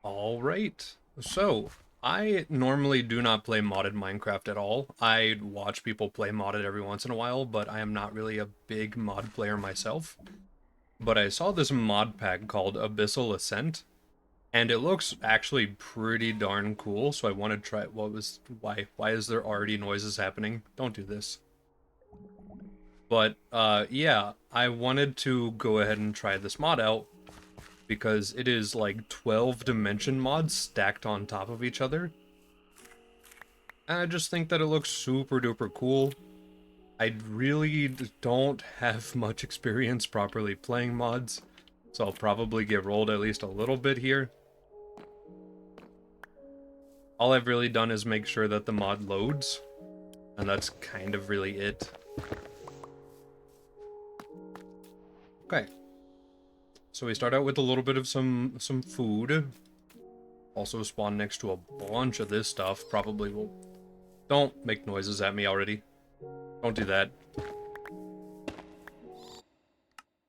Alright, so I normally do not play modded Minecraft at all. I watch people play modded every once in a while, but I am not really a big mod player myself. But I saw this mod pack called Abyssal Ascent, and it looks actually pretty darn cool, so I wanted to try why is there already noises happening? Don't do this. But yeah, I wanted to go ahead and try this mod out because it is like 12 dimension mods stacked on top of each other. And I just think that it looks super duper cool. I really don't have much experience properly playing mods, so I'll probably get rolled at least a little bit here. All I've really done is make sure that the mod loads, and that's kind of really it. Okay. So we start out with a little bit of some food. Also spawn next to a bunch of this stuff. Probably will. Don't make noises at me already. Don't do that.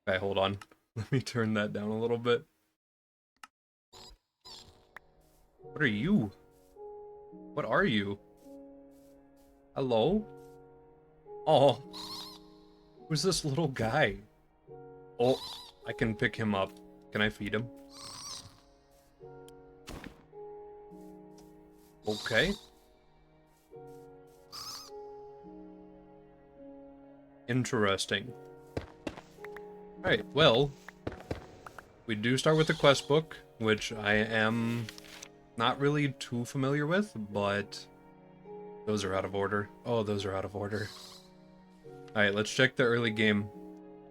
Okay, hold on. Let me turn that down a little bit. What are you? What are you? Hello? Oh, who's this little guy? Oh, I can pick him up. Can I feed him? Okay. Interesting. Alright, well, we do start with the quest book, which I am not really too familiar with, but those are out of order. Oh, those are out of order. Alright, let's check the early game.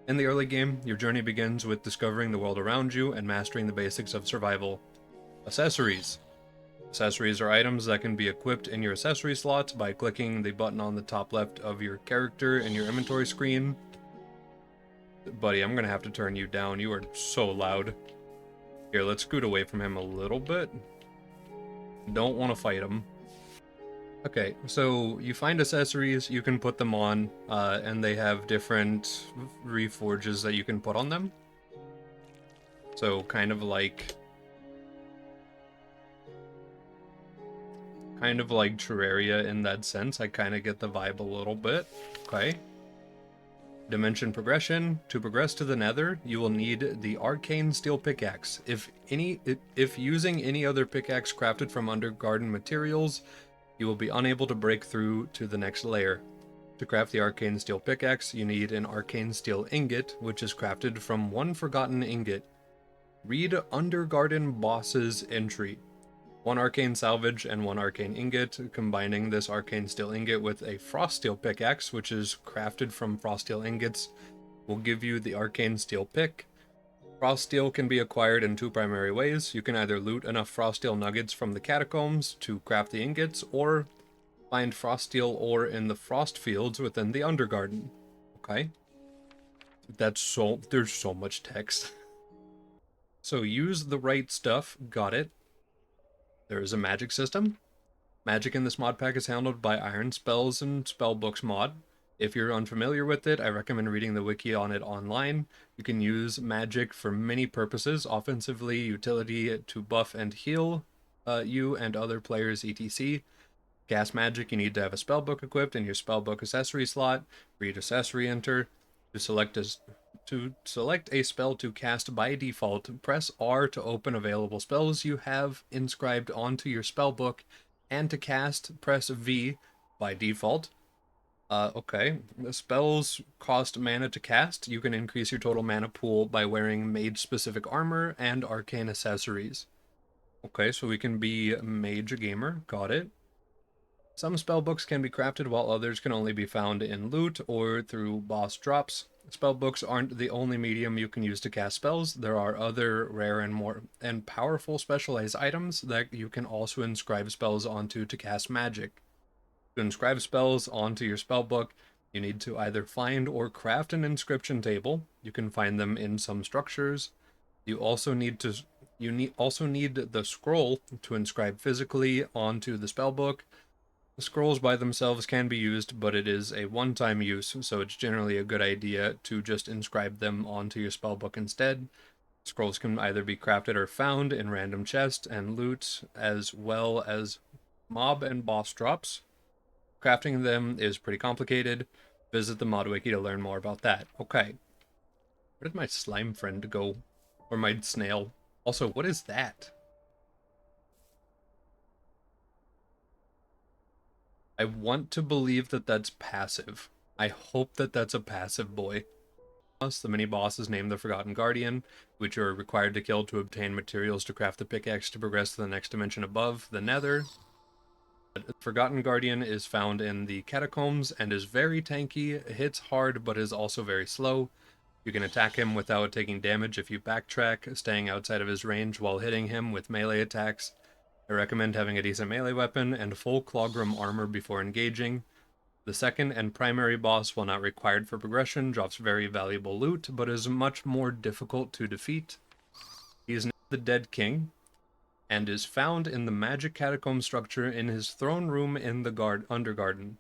In the early game, your journey begins with discovering the world around you and mastering the basics of survival. Accessories. Accessories are items that can be equipped in your accessory slots by clicking the button on the top left of your character in your inventory screen. Buddy, I'm gonna have to turn you down. You are so loud. Here, let's scoot away from him a little bit. Don't want to fight him. Okay, so you find accessories, you can put them on, and they have different reforges that you can put on them. So kind of like Terraria in that sense. I kind of get the vibe a little bit. Okay. Dimension progression. To progress to the Nether, you will need the arcane steel pickaxe. If using any other pickaxe crafted from undergarden materials, you will be unable to break through to the next layer. To craft the arcane steel pickaxe, you need an arcane steel ingot, which is crafted from one forgotten ingot. Read Undergarden Boss's entry. One arcane salvage and one arcane ingot, combining this arcane steel ingot with a frost steel pickaxe, which is crafted from frost steel ingots, will give you the arcane steel pick. Frost steel can be acquired in two primary ways. You can either loot enough frost steel nuggets from the catacombs to craft the ingots, or find frost steel ore in the frost fields within the Undergarden. Okay. There's so much text. So use the right stuff, got it. There is a magic system. Magic in this mod pack is handled by Iron Spells and Spellbooks mod. If you're unfamiliar with it, I recommend reading the wiki on it online. You can use magic for many purposes, offensively, utility to buff and heal you and other players, etc. Cast magic, you need to have a spellbook equipped in your spellbook accessory slot. Read accessory enter. To select a spell to cast by default, press R to open available spells you have inscribed onto your spellbook, and to cast, press V by default. Okay. The spells cost mana to cast. You can increase your total mana pool by wearing mage-specific armor and arcane accessories. Okay, so we can be mage gamer. Got it. Some spellbooks can be crafted while others can only be found in loot or through boss drops. Spellbooks aren't the only medium you can use to cast spells. There are other rare and powerful specialized items that you can also inscribe spells onto to cast magic. To inscribe spells onto your spellbook, you need to either find or craft an inscription table. You can find them in some structures. You also need the scroll to inscribe physically onto the spellbook. The scrolls by themselves can be used, but it is a one-time use, so it's generally a good idea to just inscribe them onto your spellbook instead. Scrolls can either be crafted or found in random chests and loot, as well as mob and boss drops. Crafting them is pretty complicated. Visit the mod wiki to learn more about that. Okay. Where did my slime friend go? Or my snail? Also, what is that? I want to believe that that's passive. I hope that that's a passive boy. The mini-boss is named the Forgotten Guardian, which you are required to kill to obtain materials to craft the pickaxe to progress to the next dimension above, the Nether. The Forgotten Guardian is found in the Catacombs and is very tanky, hits hard but is also very slow. You can attack him without taking damage if you backtrack, staying outside of his range while hitting him with melee attacks. I recommend having a decent melee weapon and full Clogram armor before engaging. The second and primary boss, while not required for progression, drops very valuable loot, but is much more difficult to defeat. He is named the Dead King, and is found in the magic catacomb structure in his throne room in the Undergarden.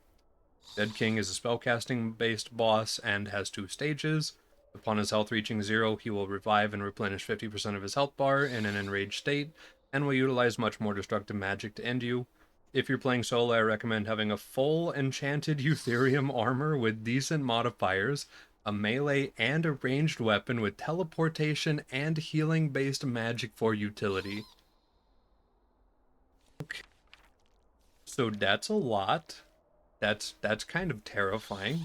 Dead King is a spellcasting-based boss and has 2 stages. Upon his health reaching 0, he will revive and replenish 50% of his health bar in an enraged state, and will utilize much more destructive magic to end you. If you're playing solo, I recommend having a full enchanted Eutherium armor with decent modifiers, a melee and a ranged weapon with teleportation and healing-based magic for utility. Okay. So that's a lot. That's kind of terrifying.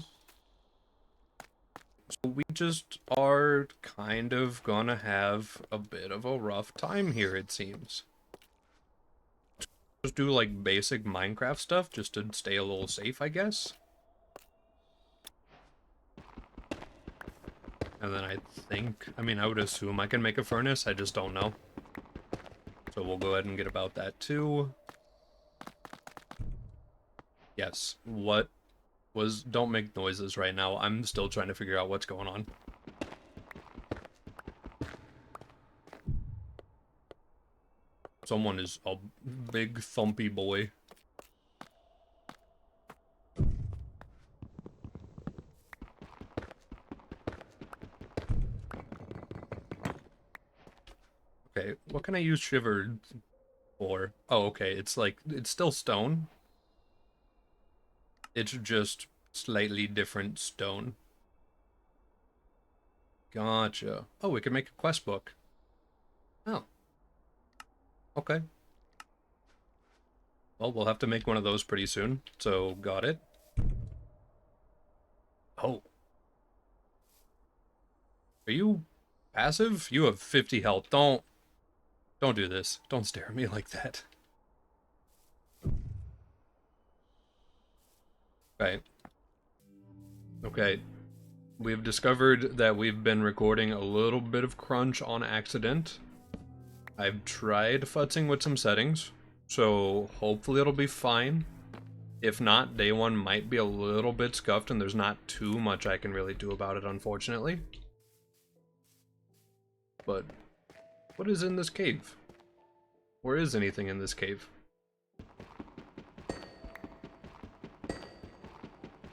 So we just are kind of gonna have a bit of a rough time here, it seems. Just do like basic Minecraft stuff just to stay a little safe, I guess. And then I would assume I can make a furnace, I just don't know. So we'll go ahead and get about that too. Yes, don't make noises right now. I'm still trying to figure out what's going on. Someone is a big thumpy boy. Okay, what can I use shivered for? Oh, okay, it's still stone. It's just slightly different stone. Gotcha. Oh, we can make a quest book. Oh. Okay. Well, we'll have to make one of those pretty soon, so got it. Oh. Are you passive? You have 50 health. Don't do this. Don't stare at me like that. Okay. Okay. We've discovered that we've been recording a little bit of crunch on accident. I've tried futzing with some settings, so hopefully it'll be fine. If not, day 1 might be a little bit scuffed and there's not too much I can really do about it, unfortunately. But what is in this cave? Or is anything in this cave?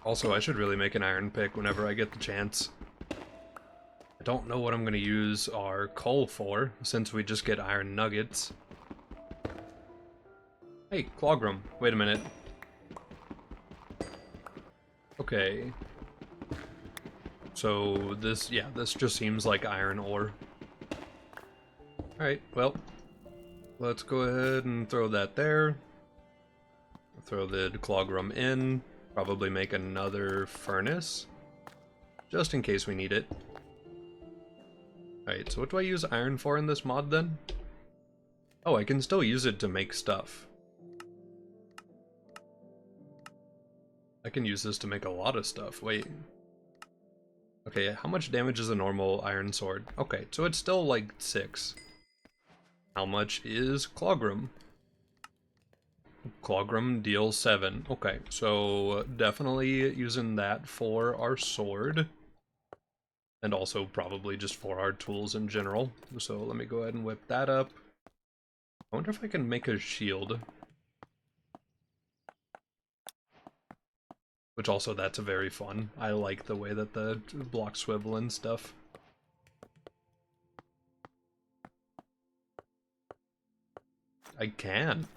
Also, I should really make an iron pick whenever I get the chance. I don't know what I'm going to use our coal for, since we just get iron nuggets. Hey, Clogram, wait a minute. Okay. So this just seems like iron ore. Alright, well, let's go ahead and throw that there. Throw the Clogram in. Probably make another furnace, just in case we need it. Alright, so what do I use iron for in this mod then? Oh, I can still use it to make stuff. I can use this to make a lot of stuff. Wait. Okay, how much damage is a normal iron sword? Okay, so it's still like 6. How much is Clogram? Clogram deals 7. Okay, so definitely using that for our sword. And also probably just for our tools in general. So let me go ahead and whip that up. I wonder if I can make a shield. Which also, that's very fun. I like the way that the blocks swivel and stuff. I can.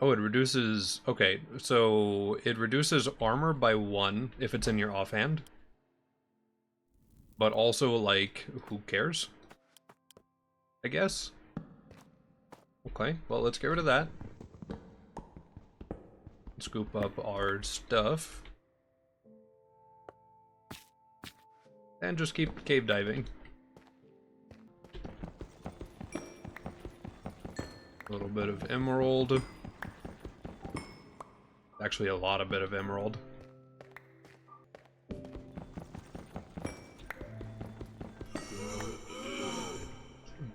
Oh, it reduces... Okay, so it reduces armor by 1 if it's in your offhand. But also, like, who cares? I guess. Okay, well, let's get rid of that. Scoop up our stuff. And just keep cave diving. A little bit of emerald. Actually, a lot of bit of emerald.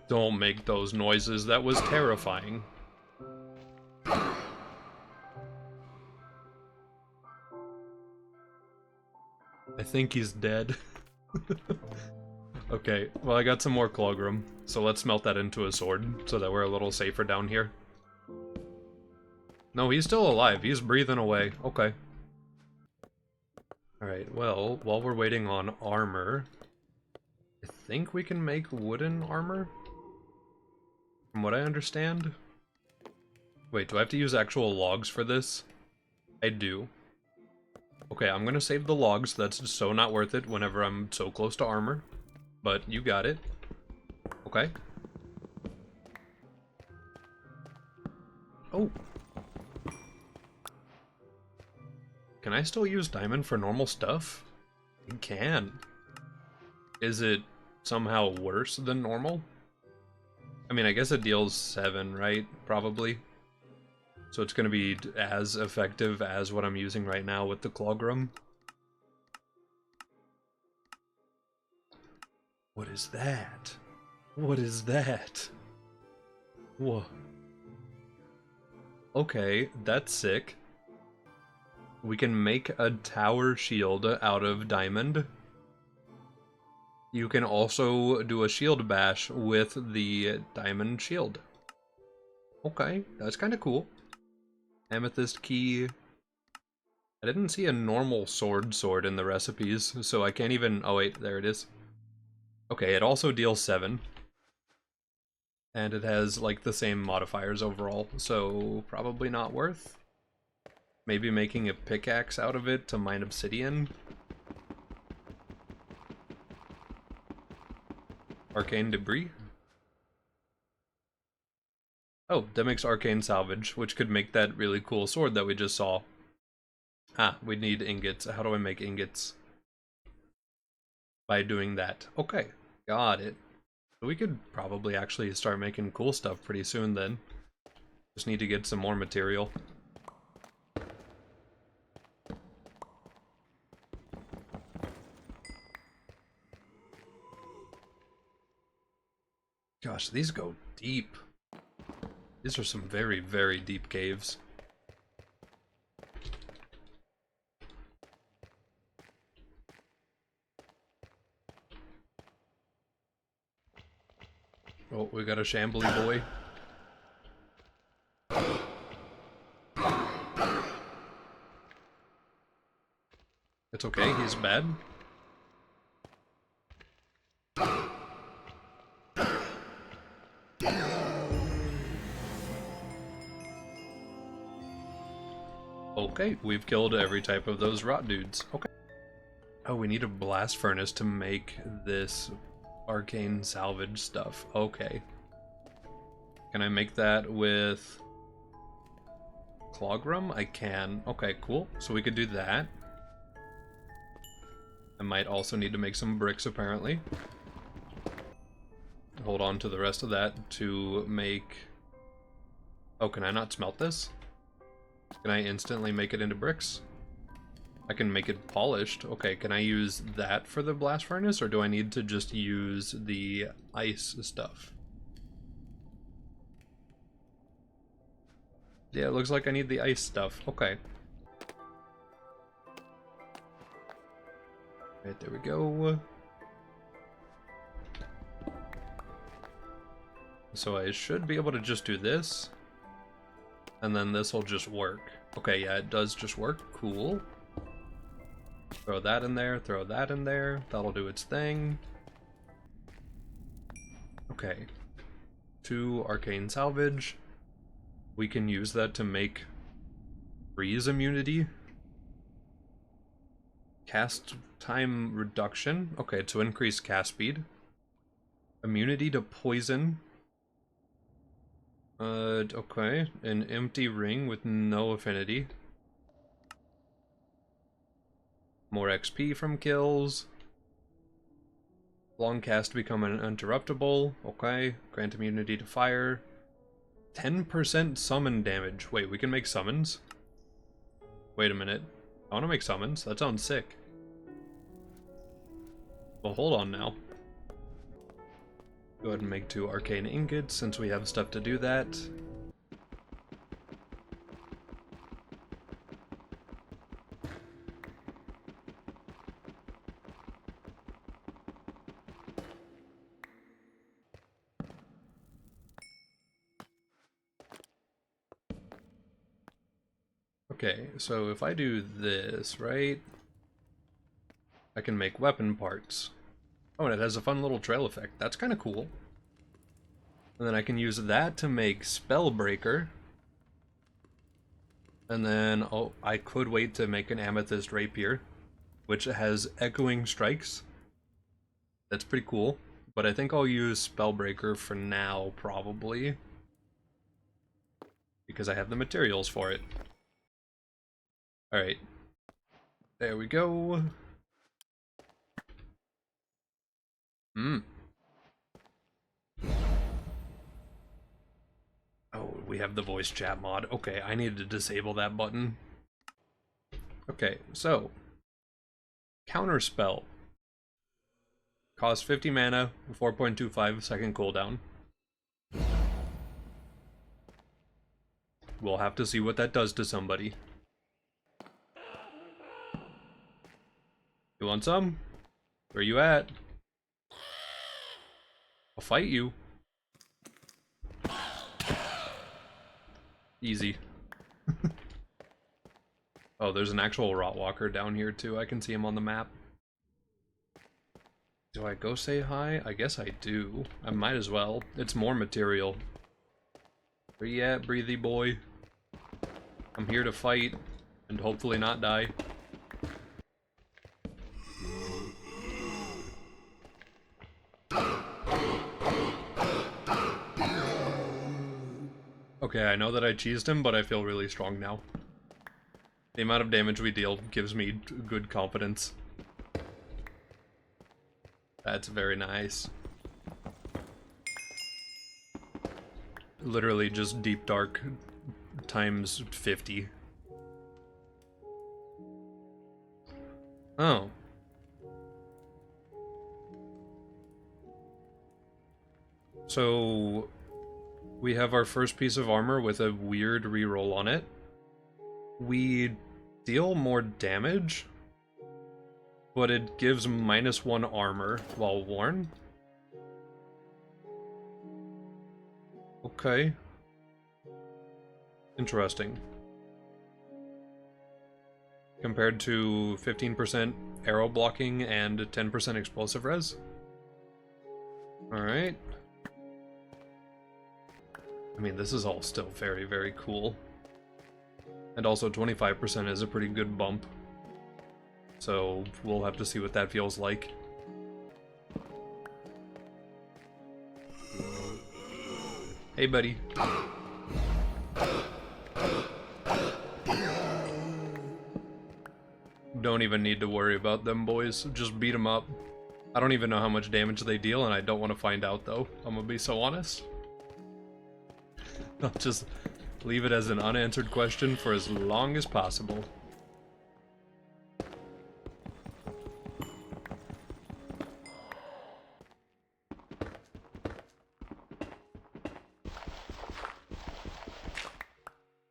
Don't make those noises. That was terrifying. I think he's dead. Okay, well, I got some more clogram, so let's melt that into a sword so that we're a little safer down here. No, he's still alive. He's breathing away. Okay. Alright, well, while we're waiting on armor, I think we can make wooden armor? From what I understand. Wait, do I have to use actual logs for this? I do. Okay, I'm gonna save the logs. That's so not worth it whenever I'm so close to armor. But you got it. Okay. Oh. Can I still use diamond for normal stuff? I can. Is it somehow worse than normal? I mean, I guess it deals 7, right? Probably. So it's gonna be as effective as what I'm using right now with the clogram. What is that? What is that? Whoa. Okay, that's sick. We can make a tower shield out of diamond. You can also do a shield bash with the diamond shield. Okay, that's kind of cool. Amethyst key. I didn't see a normal sword in the recipes, so I can't even... Oh wait, there it is. Okay, it also deals 7. And it has, like, the same modifiers overall, so probably not worth. Maybe making a pickaxe out of it to mine obsidian. Arcane debris. Oh, that makes arcane salvage, which could make that really cool sword that we just saw. Ah, we need ingots. How do I make ingots? By doing that. Okay, got it. We could probably actually start making cool stuff pretty soon then. Just need to get some more material. Gosh, these go deep. These are some very, very deep caves. Oh, we got a shambly boy. It's okay, he's bad. Okay, we've killed every type of those rot dudes. Okay. Oh, we need a blast furnace to make this arcane salvage stuff. Okay. Can I make that with clogram? I can. Okay, cool. So we could do that. I might also need to make some bricks, apparently. Hold on to the rest of that to make... Oh, can I not smelt this? Can I instantly make it into bricks? I can make it polished. Okay, can I use that for the blast furnace, or do I need to just use the ice stuff? Yeah, it looks like I need the ice stuff. Okay. Right, there we go. So I should be able to just do this. And then this will just work. Okay, yeah, it does just work. Cool. Throw that in there, throw that in there. That'll do its thing. Okay. 2 arcane salvage. We can use that to make freeze immunity. Cast time reduction. Okay, to increase cast speed. Immunity to poison. Okay. An empty ring with no affinity. More XP from kills. Long cast to become uninterruptible. Okay. Grant immunity to fire. 10% summon damage. Wait, we can make summons? Wait a minute. I want to make summons. That sounds sick. Well, hold on now. Go ahead and make 2 arcane ingots since we have stuff to do that. Okay, so if I do this, right, I can make weapon parts. Oh, and it has a fun little trail effect. That's kind of cool. And then I can use that to make Spellbreaker. And then, oh, I could wait to make an Amethyst Rapier, which has Echoing Strikes. That's pretty cool. But I think I'll use Spellbreaker for now, probably. Because I have the materials for it. Alright. There we go. Oh, we have the voice chat mod. Okay, I need to disable that button. Okay, so. Counterspell. Costs 50 mana, 4.25 second cooldown. We'll have to see what that does to somebody. You want some? Where you at? I'll fight you. Easy. Oh, there's an actual Rotwalker down here too. I can see him on the map. Do I go say hi? I guess I do. I might as well. It's more material. Where you at, breathy boy? I'm here to fight and hopefully not die. Okay, I know that I cheesed him, but I feel really strong now. The amount of damage we deal gives me good confidence. That's very nice. Literally just Deep Dark times 50. Oh. So we have our first piece of armor with a weird reroll on it. We deal more damage, but it gives -1 armor while worn. Okay. Interesting. Compared to 15% arrow blocking and 10% explosive res. Alright. I mean, this is all still very, very cool. And also 25% is a pretty good bump. So we'll have to see what that feels like. Hey, buddy. Don't even need to worry about them, boys. Just beat them up. I don't even know how much damage they deal, and I don't want to find out, though. I'm gonna be so honest. I'll just leave it as an unanswered question for as long as possible.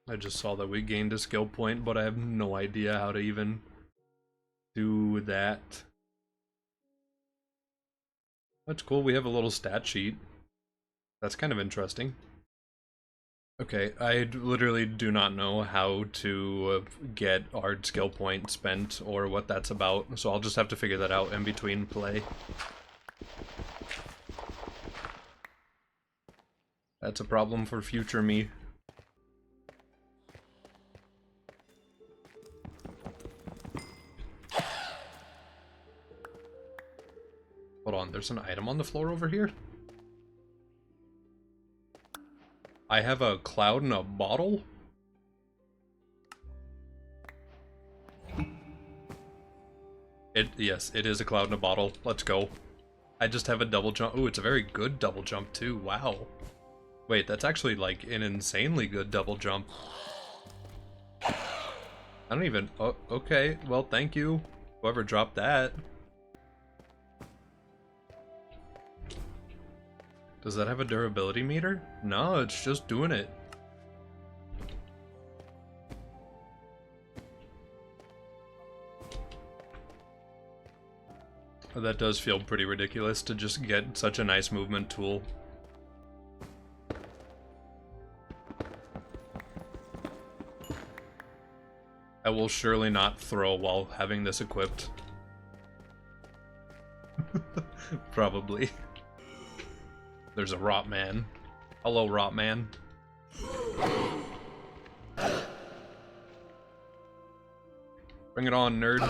I just saw that we gained a skill point, but I have no idea how to even do that. That's cool, we have a little stat sheet. That's kind of interesting. Okay, I literally do not know how to get our skill point spent or what that's about, so I'll just have to figure that out in between play. That's a problem for future me. Hold on, there's an item on the floor over here? I have a cloud in a bottle? Yes, it is a cloud in a bottle. Let's go. I just have a double jump. Ooh, it's a very good double jump too. Wow. Wait, that's actually like an insanely good double jump. I don't even... Oh, okay. Well, thank you. Whoever dropped that. Does that have a durability meter? No, it's just doing it. That does feel pretty ridiculous to just get such a nice movement tool. I will surely not throw while having this equipped. Probably. There's a rot man. Hello, rot man. Bring it on, nerd.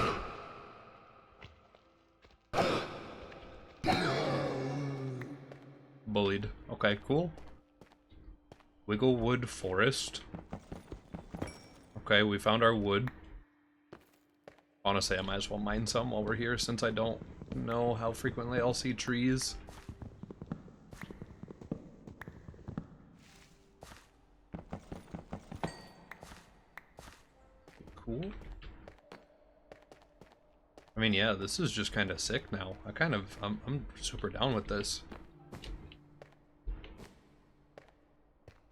Bullied. Okay, cool. Wigglewood Forest. Okay, we found our wood. Honestly, I might as well mine some while we're here since I don't know how frequently I'll see trees. Cool. I mean, yeah, this is just kind of sick now. I'm super down with this.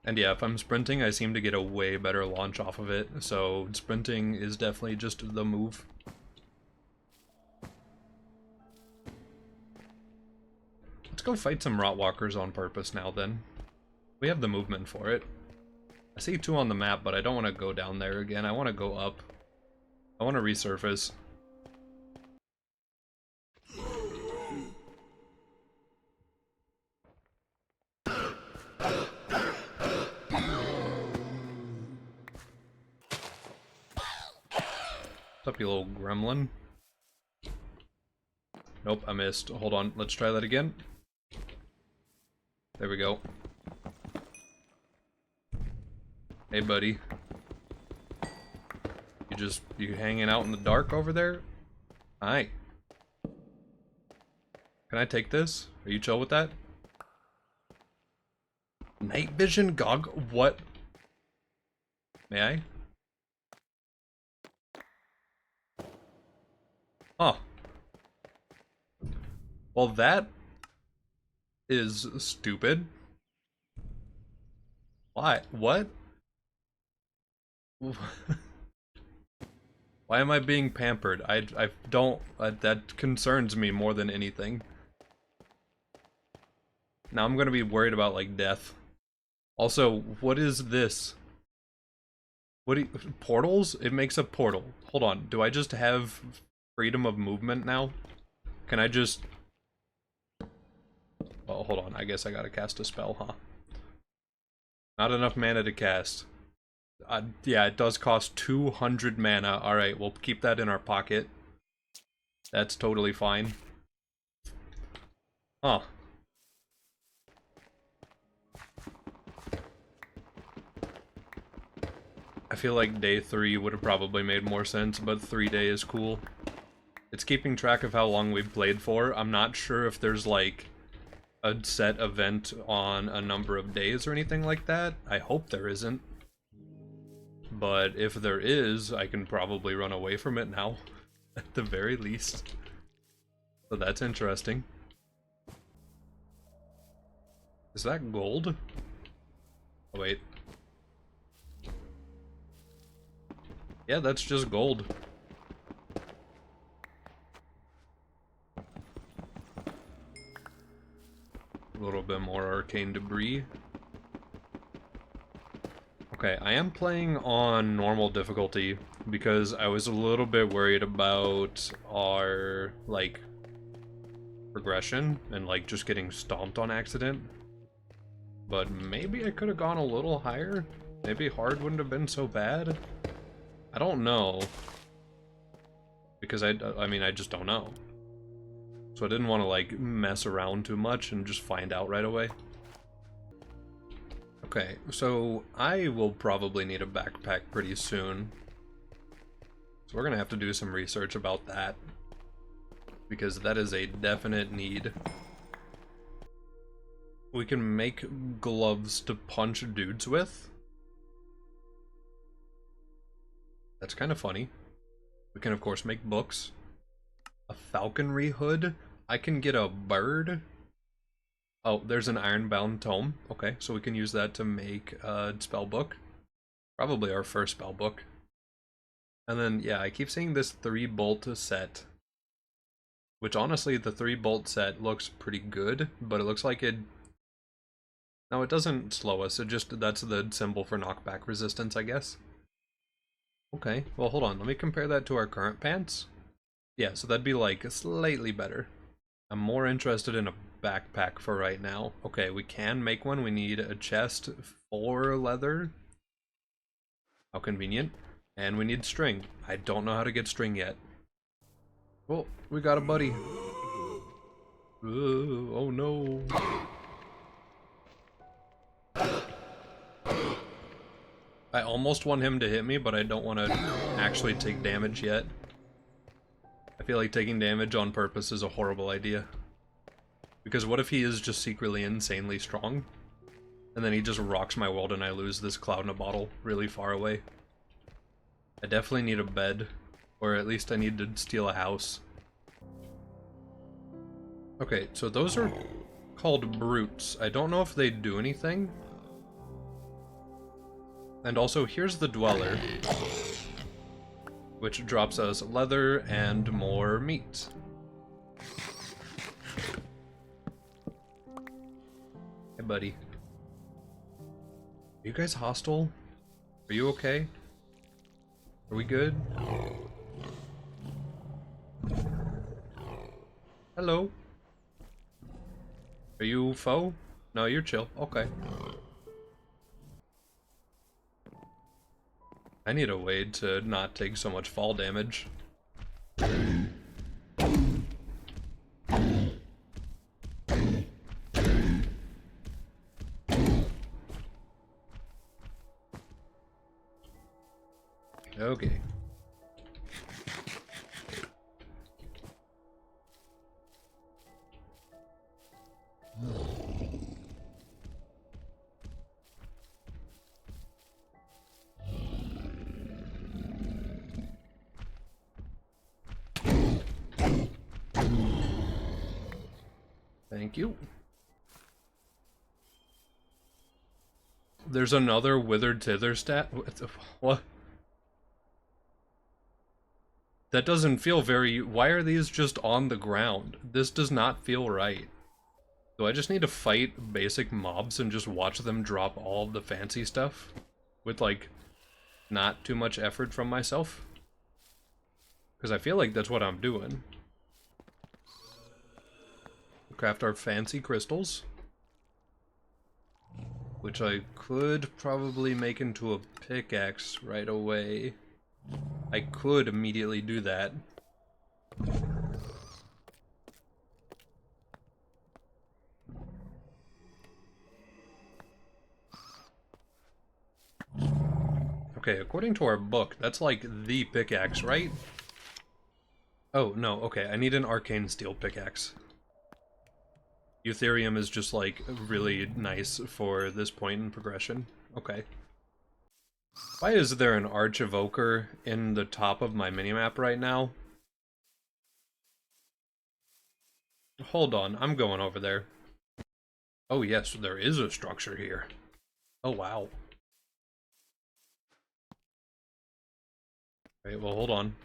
And yeah, if I'm sprinting, I seem to get a way better launch off of it, so sprinting is definitely just the move. Let's go fight some rotwalkers on purpose now then. We have the movement for it. I see two on the map, but I don't want to go down there again. I want to go up. I want to resurface. What's up, you little gremlin? Nope, I missed. Hold on, let's try that again. There we go. Hey, buddy. You hanging out in the dark over there? Hi. Can I take this? Are you chill with that? Night vision gog? What? May I? Huh. Well, that is stupid. Why? What? Why am I being pampered? I don't... that concerns me more than anything. Now I'm gonna be worried about, like, death. Also, what is this? What do you... Portals? It makes a portal. Hold on, do I just have freedom of movement now? Can I just... Oh, hold on, I guess I gotta cast a spell, huh? Not enough mana to cast. Yeah, it does cost 200 mana. Alright, we'll keep that in our pocket. That's totally fine. Huh. I feel like day 3 would have probably made more sense, but 3-day is cool. It's keeping track of how long we've played for. I'm not sure if there's like a set event on a number of days or anything like that. I hope there isn't. But if there is, I can probably run away from it now, at the very least. So that's interesting. Is that gold? Oh, wait. Yeah, that's just gold. A little bit more arcane debris. Okay, I am playing on normal difficulty because I was a little bit worried about our, like, progression and, like, just getting stomped on accident. But maybe I could have gone a little higher? Maybe hard wouldn't have been so bad? I don't know. Because I mean, I just don't know. So I didn't want to, like, mess around too much and just find out right away. Okay, so I will probably need a backpack pretty soon. So we're gonna have to do some research about that. Because that is a definite need. We can make gloves to punch dudes with. That's kind of funny. We can, of course, make books. A falconry hood. I can get a bird. Oh, there's an ironbound tome. Okay, so we can use that to make a spell book. Probably our first spell book. And then, yeah, I keep seeing this 3-bolt set. Which, honestly, the 3-bolt set looks pretty good, but it looks like it... No, it doesn't slow us. It just... That's the symbol for knockback resistance, I guess. Okay, well, hold on. Let me compare that to our current pants. Yeah, so that'd be, like, slightly better. I'm more interested in a backpack for right now. Okay, we can make one. We need a chest for leather. How convenient. And we need string. I don't know how to get string yet. Oh, we got a buddy. Oh no. I almost want him to hit me, but I don't want to actually take damage yet. I feel like taking damage on purpose is a horrible idea. Because what if he is just secretly insanely strong? And then he just rocks my world and I lose this cloud in a bottle really far away. I definitely need a bed. Or at least I need to steal a house. Okay, so those are called brutes. I don't know if they do anything. And also, here's the dweller. Which drops us leather and more meat. Hey, buddy. Are you guys hostile? Are you okay? Are we good? Hello? Are you foe? No, you're chill. Okay. I need a way to not take so much fall damage. Okay. Thank you. There's another withered tither stat. What? That doesn't feel very... Why are these just on the ground? This does not feel right. Do I just need to fight basic mobs and just watch them drop all the fancy stuff? With, like, not too much effort from myself? Because I feel like that's what I'm doing. Craft our fancy crystals. Which I could probably make into a pickaxe right away. I could immediately do that. Okay, according to our book, that's like the pickaxe, right? Oh, no, okay, I need an arcane steel pickaxe. Eutherium is just, like, really nice for this point in progression. Okay. Why is there an Arch-Evoker in the top of my minimap right now? Hold on, I'm going over there. Oh yes, there is a structure here. Oh wow. Alright, well hold on.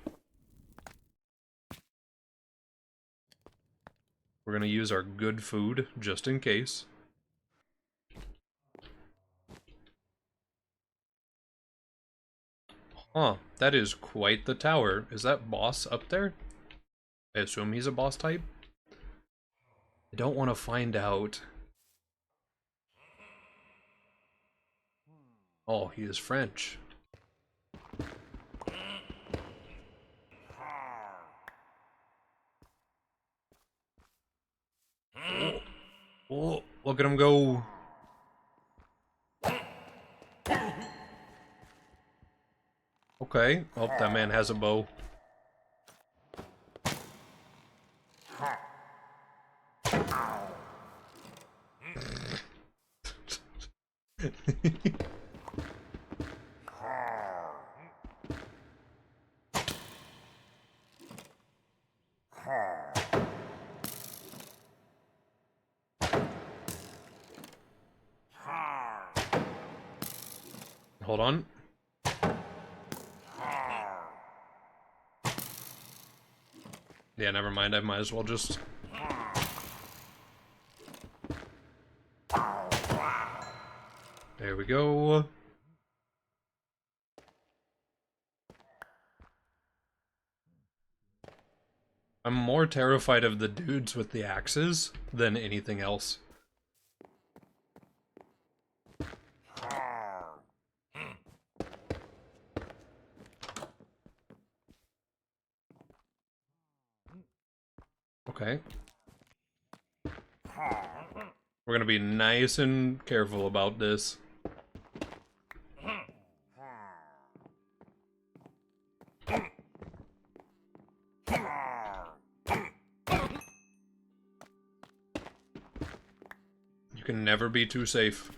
We're gonna use our good food, just in case. Huh, that is quite the tower. Is that boss up there? I assume he's a boss type? I don't want to find out. Oh, he is French. Oh, oh, look at him go. Okay. Oh, that man has a bow. Hold on. Yeah, never mind. I might as well just... There we go. I'm more terrified of the dudes with the axes than anything else. Okay. We're gonna be nice and careful about this. You can never be too safe.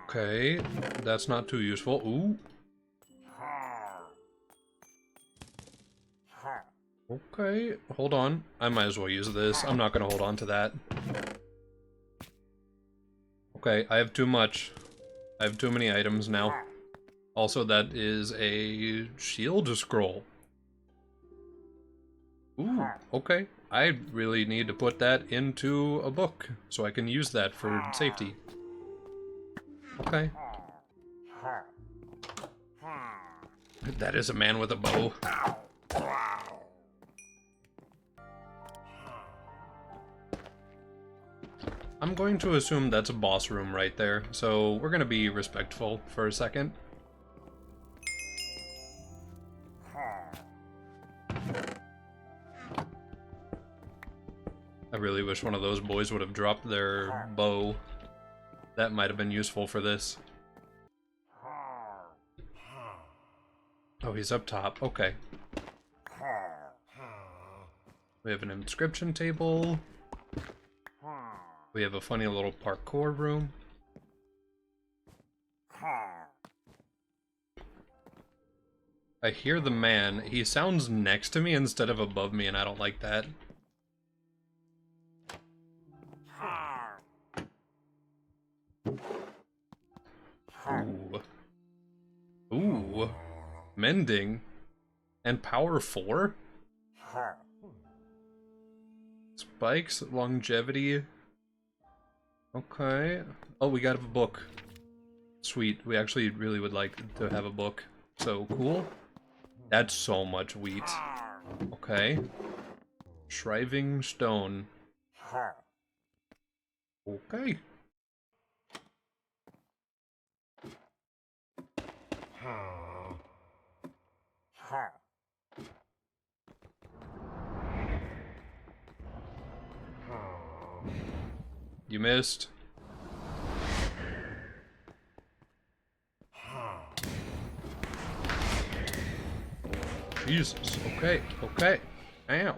Okay, that's not too useful. Ooh. Okay, hold on. I might as well use this. I'm not gonna hold on to that. Okay, I have too much. I have too many items now. Also, that is a shield scroll. Ooh, okay. I really need to put that into a book so I can use that for safety. Okay. That is a man with a bow. I'm going to assume that's a boss room right there, so we're gonna be respectful for a second. I really wish one of those boys would have dropped their bow. That might have been useful for this. Oh, he's up top. Okay. We have an inscription table. We have a funny little parkour room. I hear the man. He sounds next to me instead of above me, and I don't like that. Ooh. Ooh. Mending. And power 4? Spikes, longevity. Okay. Oh, we got a book. Sweet. We actually really would like to have a book. So, cool. That's so much wheat. Okay. Shriving stone. Okay. You missed. Jesus. Okay. Okay. Ow.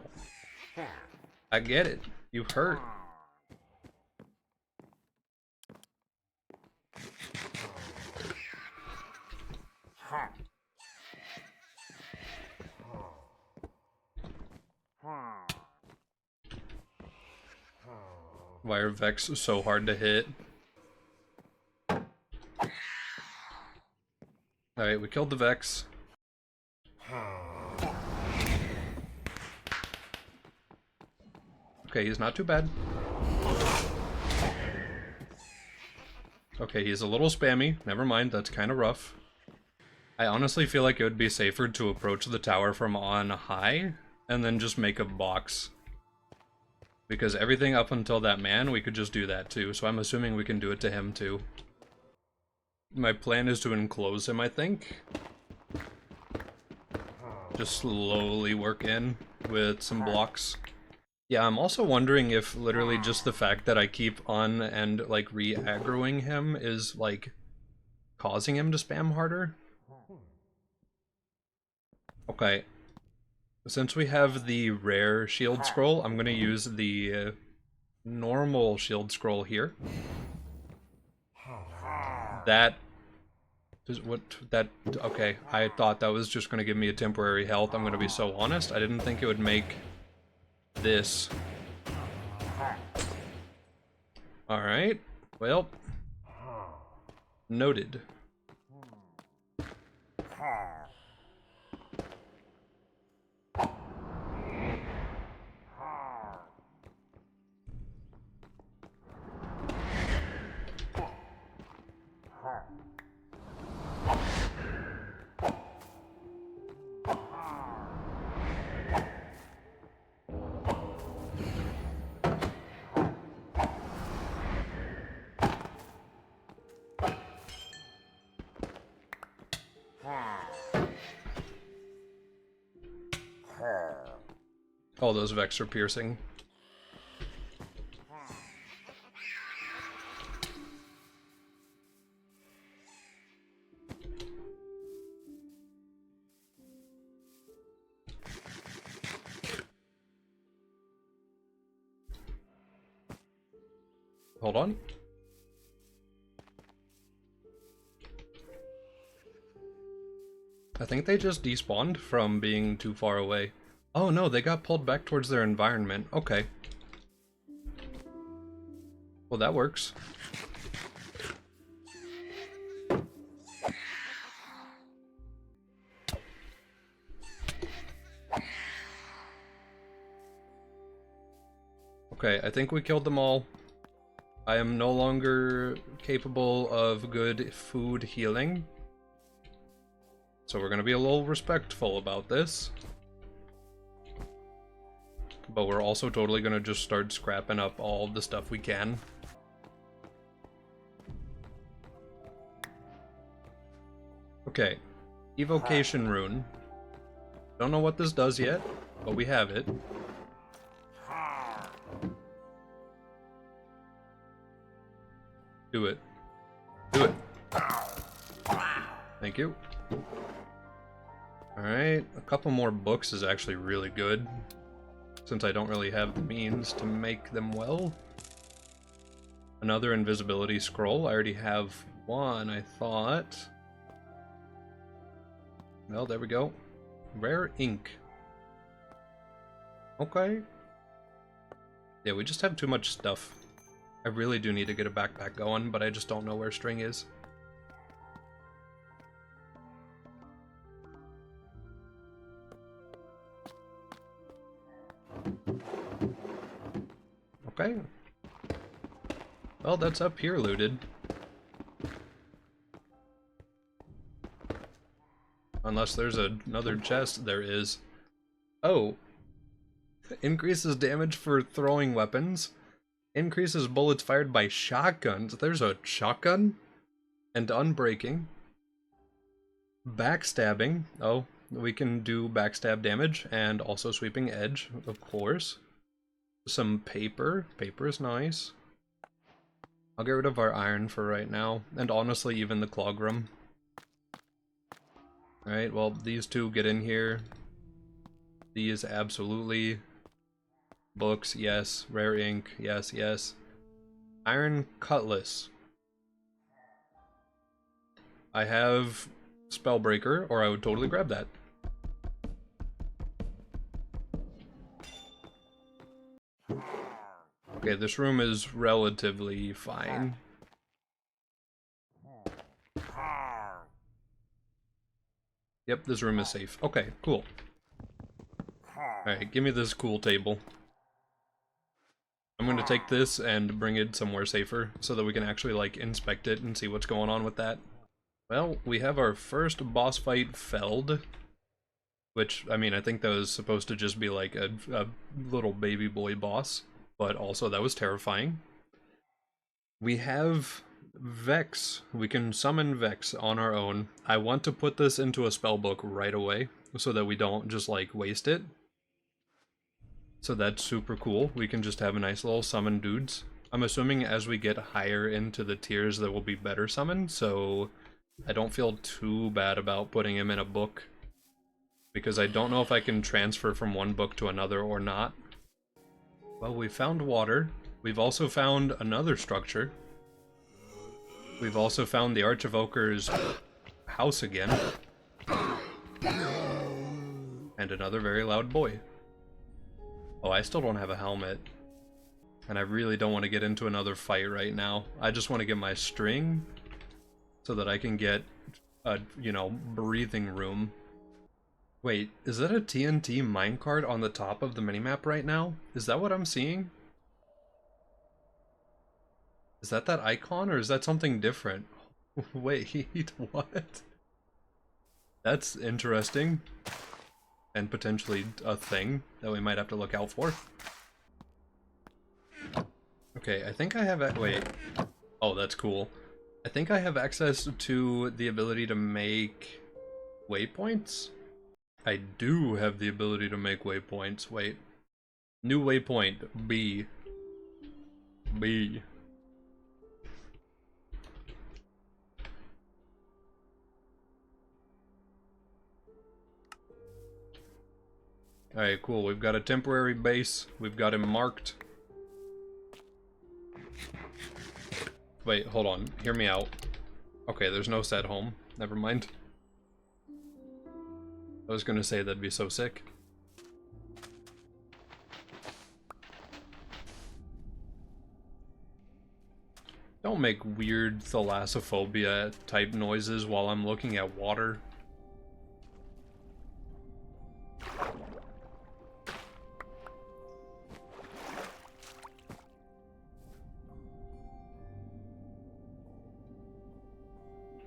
I get it. You hurt. Why are Vex so hard to hit? Alright, we killed the Vex. Okay, he's not too bad. Okay, he's a little spammy. Never mind, that's kind of rough. I honestly feel like it would be safer to approach the tower from on high, and then just make a box. Because everything up until that man, we could just do that too, so I'm assuming we can do it to him too. My plan is to enclose him, I think. Just slowly work in with some blocks. Yeah, I'm also wondering if literally just the fact that I keep on and like re-aggroing him is like causing him to spam harder. Okay. Since we have the rare shield scroll, I'm gonna use the normal shield scroll here. That is what that okay, I thought that was just gonna give me a temporary health. I'm gonna be so honest. I didn't think it would make this. Alright. Well. Noted. Oh, those Vex are piercing. Hold on. I think they just despawned from being too far away. Oh no, they got pulled back towards their environment. Okay. Well, that works. Okay, I think we killed them all. I am no longer capable of good food healing. So we're gonna be a little respectful about this. But we're also totally gonna just start scrapping up all the stuff we can. Okay, Evocation Rune. Don't know what this does yet, but we have it. Do it. Do it. Thank you. Alright, a couple more books is actually really good, since I don't really have the means to make them well. Another invisibility scroll. I already have one, I thought. Well, there we go. Rare ink. Okay. Yeah, we just have too much stuff. I really do need to get a backpack going, but I just don't know where string is. Okay. Well, that's up here looted. Unless there's another chest, there is. Oh. Increases damage for throwing weapons. Increases bullets fired by shotguns. There's a shotgun? And unbreaking. Backstabbing. Oh, we can do backstab damage and also sweeping edge, of course. Some paper. Paper is nice. I'll get rid of our iron for right now. And honestly, even the clogram. Alright, well, these two get in here. These absolutely. Books, yes. Rare ink, yes, yes. Iron cutlass. I have Spellbreaker, or I would totally grab that. Okay, this room is relatively fine. Yep, this room is safe. Okay, cool. Alright, give me this cool table. I'm gonna take this and bring it somewhere safer so that we can actually, like, inspect it and see what's going on with that. Well, we have our first boss fight felled, which, I mean, I think that was supposed to just be like a little baby boy boss, but also that was terrifying. We have Vex. We can summon Vex on our own. I want to put this into a spell book right away so that we don't just like waste it. So that's super cool. We can just have a nice little summon dudes. I'm assuming as we get higher into the tiers there will be better summon, so I don't feel too bad about putting him in a book. Because I don't know if I can transfer from one book to another or not. Well, we found water. We've also found another structure. We've also found the Archevoker's house again. And another very loud boy. Oh, I still don't have a helmet. And I really don't want to get into another fight right now. I just want to get my string so that I can get a, you know, breathing room. Wait, is that a TNT minecart on the top of the minimap right now? Is that what I'm seeing? Is that icon, or is that something different? Wait, what? That's interesting. And potentially a thing that we might have to look out for. Okay, I think I have wait. Oh, that's cool. I think I have access to the ability to make waypoints? I do have the ability to make waypoints. Wait. New waypoint. B. B. Alright, cool. We've got a temporary base. We've got him marked. Wait, hold on. Hear me out. Okay, there's no set home. Never mind. I was gonna say that'd be so sick. Don't make weird thalassophobia type noises while I'm looking at water.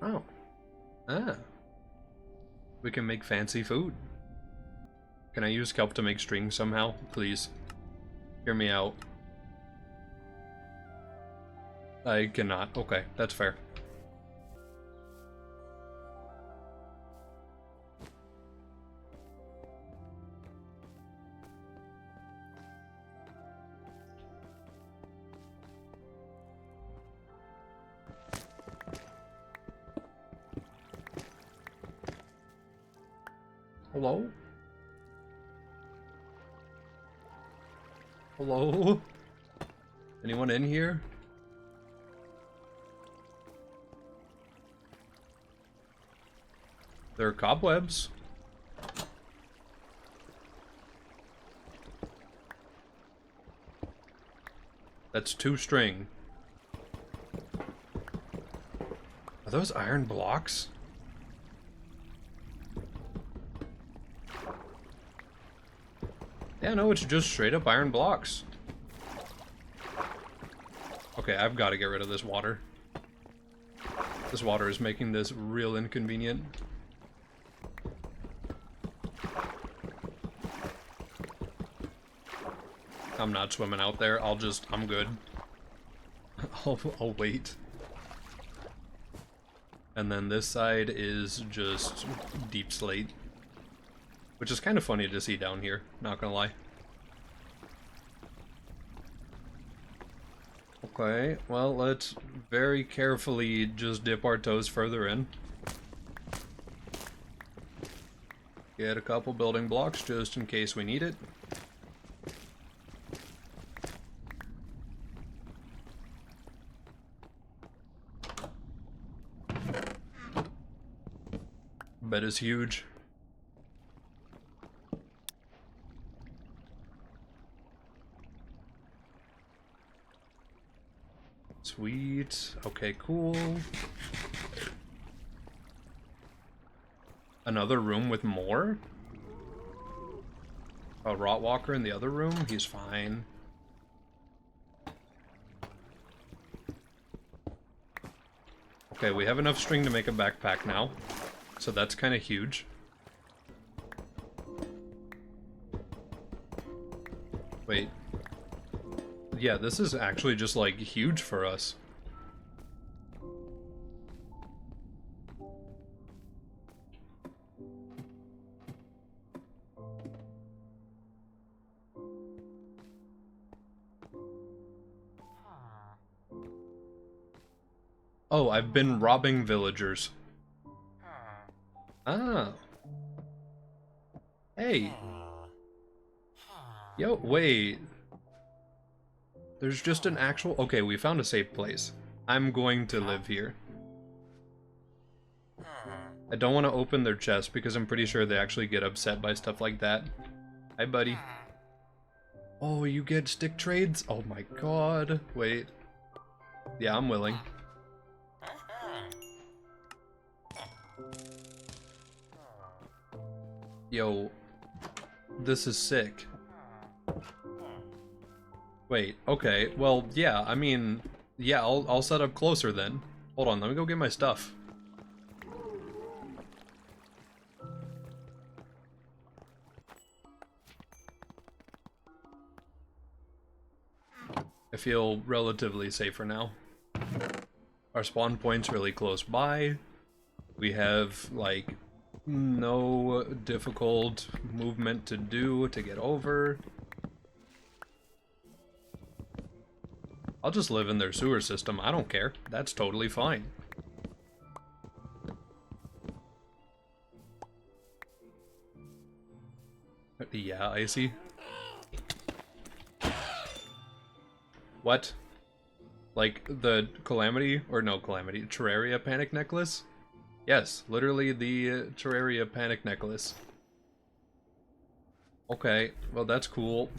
Oh. Ah. We can make fancy food. Can I use kelp to make strings somehow? Please. Hear me out. I cannot. Okay, that's fair. Hello? Hello? Anyone in here? There are cobwebs. That's 2 string. Are those iron blocks? Yeah, no, it's just straight up iron blocks. Okay, I've got to get rid of this water. This water is making this real inconvenient. I'm not swimming out there. I'm good. I'll wait. And then this side is just deep slate. Which is kind of funny to see down here, not gonna lie. Okay, well, let's very carefully just dip our toes further in. Get a couple building blocks just in case we need it. Bed is huge. Sweet. Okay, cool. Another room with more? A Rotwalker in the other room? He's fine. Okay, we have enough string to make a backpack now. So that's kind of huge. Wait. Yeah, this is actually just, like, huge for us. Oh, I've been robbing villagers. Ah. Hey. Yo, wait. There's just an actual... Okay, we found a safe place. I'm going to live here. I don't want to open their chest because I'm pretty sure they actually get upset by stuff like that. Hi, buddy. Oh, you get stick trades? Oh my god. Wait. Yeah, I'm willing. Yo. This is sick. Wait, okay. Well, yeah, I mean... Yeah, I'll set up closer then. Hold on, let me go get my stuff. I feel relatively safer now. Our spawn point's really close by. We have, like, no difficult movement to do to get over. I'll just live in their sewer system. I don't care. That's totally fine. Yeah, Icy. What? Like the Calamity, or no Calamity, Terraria Panic Necklace? Yes, literally the Terraria Panic Necklace. Okay, well that's cool.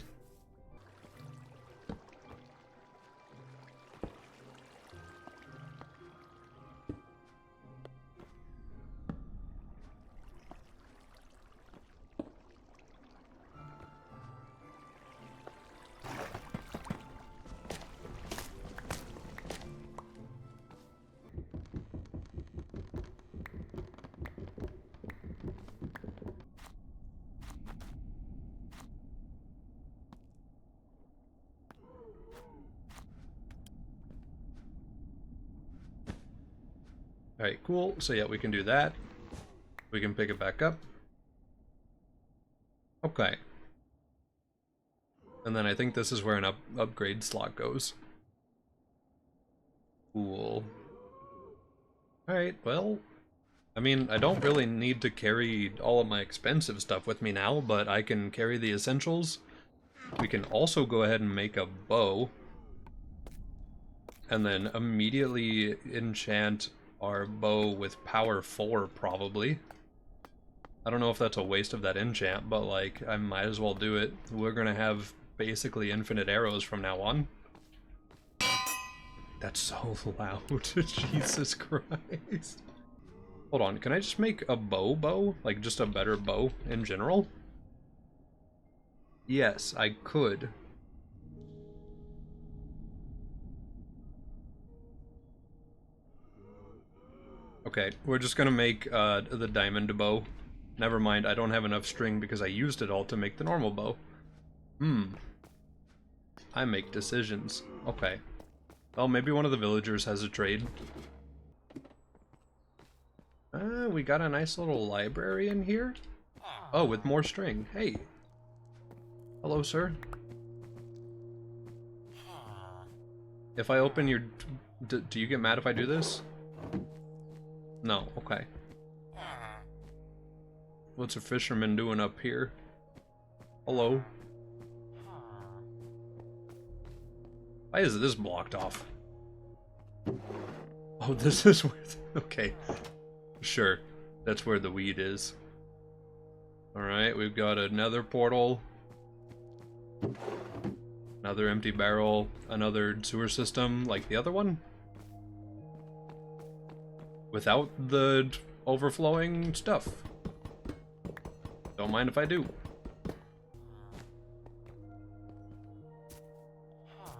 Alright, cool. So yeah, we can do that. We can pick it back up. Okay. And then I think this is where an upgrade slot goes. Cool. Alright, well... I mean, I don't really need to carry all of my expensive stuff with me now, but I can carry the essentials. We can also go ahead and make a bow. And then immediately enchant our bow with power 4, probably. I don't know if that's a waste of that enchant, but, like, I might as well do it. We're gonna have basically infinite arrows from now on. That's so loud. Jesus Christ. Hold on, can I just make a bow? Like, just a better bow in general? Yes, I could. Okay, we're just gonna make the diamond bow. Never mind, I don't have enough string because I used it all to make the normal bow. I make decisions. Okay. Well, maybe one of the villagers has a trade. We got a nice little library in here. Oh, with more string. Hey. Hello, sir. If I open your... do you get mad if I do this? No, okay. What's a fisherman doing up here? Hello? Why is this blocked off? Oh, this is where... okay. Sure. That's where the weed is. Alright, we've got another portal. Another empty barrel. Another sewer system like the other one. Without the overflowing stuff. Don't mind if I do.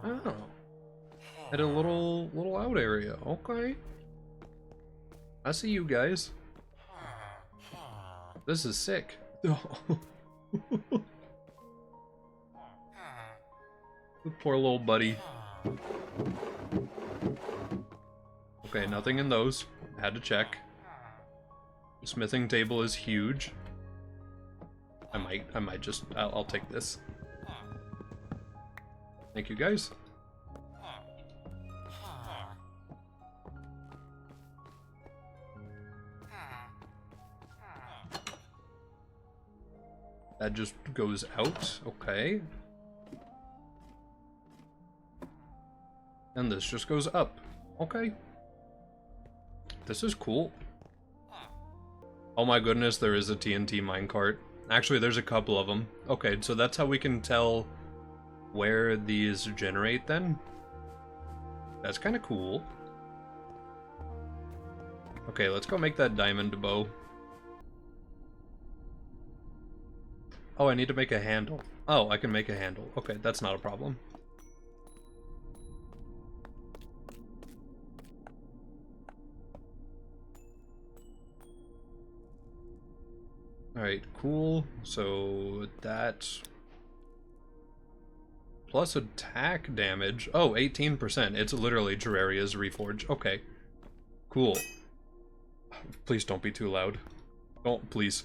Oh. At a little out area. Okay. I see you guys. This is sick. Poor little buddy. Okay, nothing in those. Had to check. The smithing table is huge. I might just, I'll take this. Thank you guys. That just goes out, okay. And this just goes up, okay. This is cool. Oh my goodness, there is a TNT minecart. Actually, there's a couple of them. Okay, so that's how we can tell where these generate then. That's kind of cool. Okay, let's go make that diamond bow. Oh, I need to make a handle. Oh, I can make a handle. Okay, that's not a problem. Alright, cool. So that's plus attack damage. Oh, 18%. It's literally Terraria's Reforge. Okay. Cool. Please don't be too loud. Don't, please.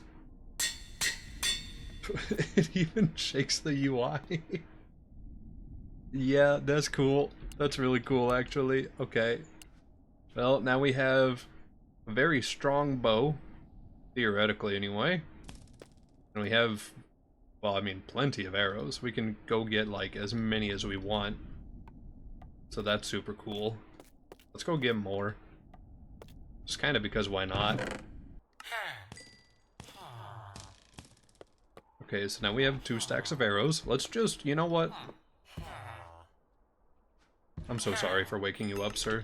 It even shakes the UI. Yeah, that's cool. That's really cool, actually. Okay. Well, now we have a very strong bow. Theoretically, anyway. And we have, well, I mean, plenty of arrows. We can go get, like, as many as we want. So that's super cool. Let's go get more. Just kind of because why not? Okay, so now we have 2 stacks of arrows. Let's just, you know what? I'm so sorry for waking you up, sir.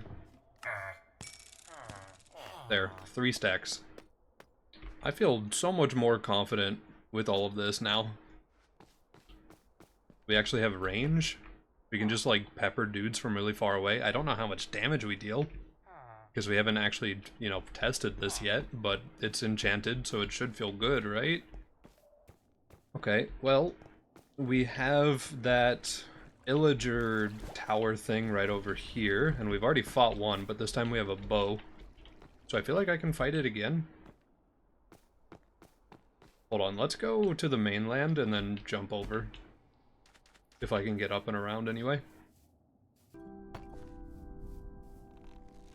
There, 3 stacks. I feel so much more confident with all of this now. We actually have range. We can just, like, pepper dudes from really far away. I don't know how much damage we deal, because we haven't actually, you know, tested this yet, but it's enchanted, so it should feel good, right? Okay, well, we have that Illager tower thing right over here, and we've already fought one, but this time we have a bow. So I feel like I can fight it again. Hold on, let's go to the mainland and then jump over. If I can get up and around anyway.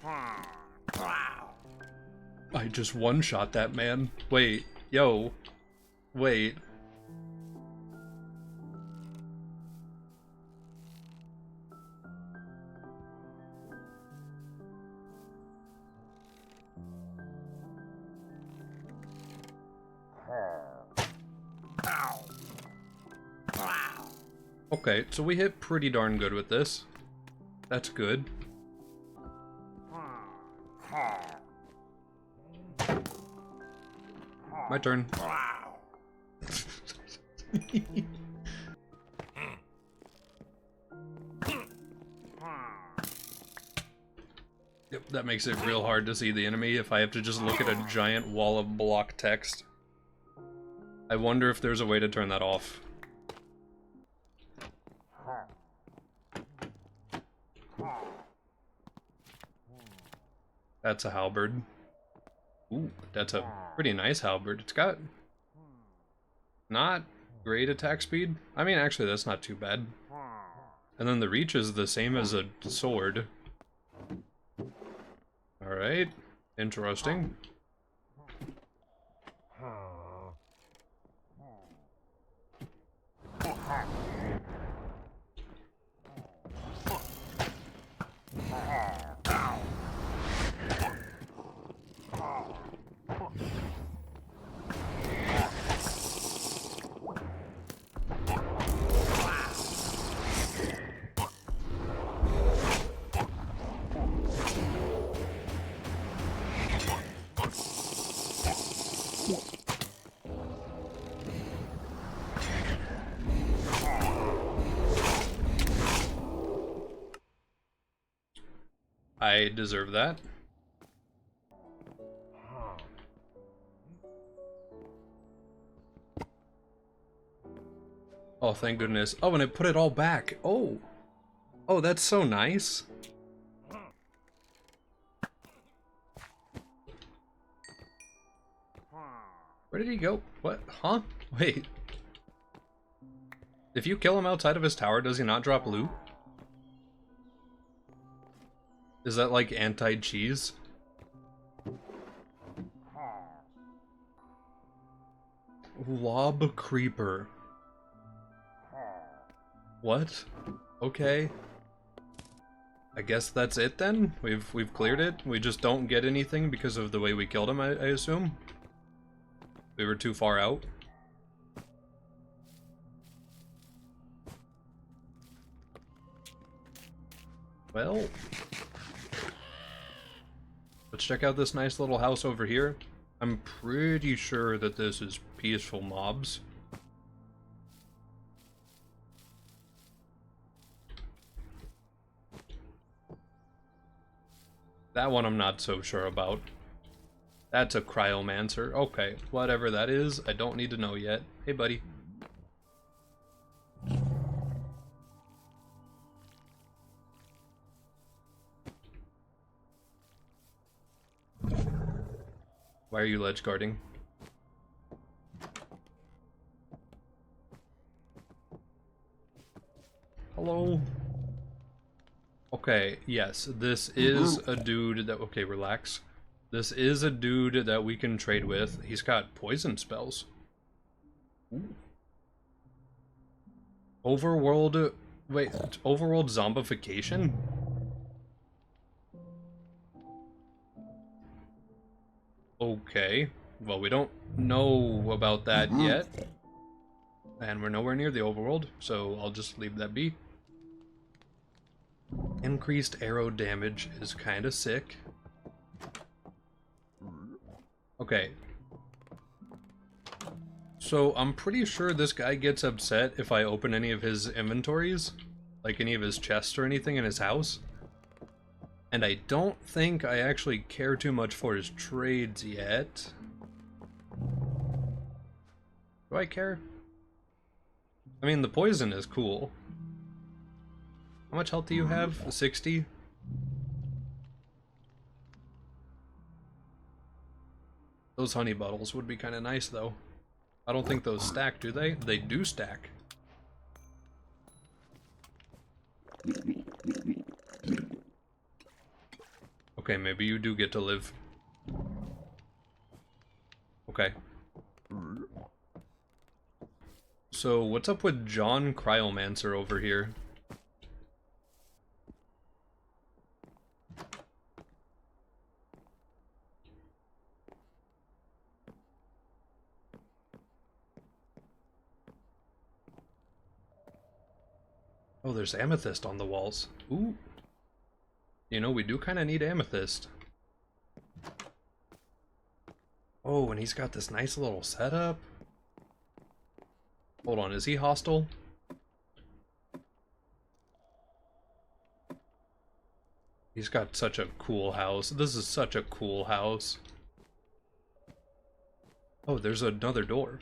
I just one-shot that man. Wait, yo. Wait. Okay, so we hit pretty darn good with this. That's good. My turn. Yep, that makes it real hard to see the enemy if I have to just look at a giant wall of block text. I wonder if there's a way to turn that off. That's a halberd. Ooh, that's a pretty nice halberd. It's got not great attack speed. I mean, actually, that's not too bad. And then the reach is the same as a sword. Alright, interesting. I deserve that. Oh, thank goodness. Oh, and it put it all back. Oh. Oh, that's so nice. Where did he go? What? Huh? Wait. If you kill him outside of his tower, does he not drop loot? Is that like anti-cheese? Lob creeper. What? Okay. I guess that's it then? We've cleared it? We just don't get anything because of the way we killed him, I assume? We were too far out? Well... let's check out this nice little house over here. I'm pretty sure that this is peaceful mobs. That one I'm not so sure about. That's a cryomancer. Okay, whatever that is, I don't need to know yet. Hey, buddy. Why are you ledge guarding? Hello? Okay, yes, this is a dude that... okay, relax. This is a dude that we can trade with. He's got poison spells. Ooh. Overworld... wait, overworld zombification? Okay, well, we don't know about that yet. And we're nowhere near the overworld, so I'll just leave that be. Increased arrow damage is kind of sick. Okay. So I'm pretty sure this guy gets upset if I open any of his inventories, like any of his chests or anything in his house. And I don't think I actually care too much for his trades yet. Do I care? I mean, the poison is cool. How much health do you have? 60? Those honey bottles would be kind of nice, though. I don't think those stack, do they? They do stack. Okay, maybe you do get to live. Okay. So, what's up with John Cryomancer over here? Oh, there's amethyst on the walls. Ooh. You know, we do kind of need amethyst. Oh, and he's got this nice little setup. Hold on, is he hostile? He's got such a cool house. This is such a cool house. Oh, there's another door.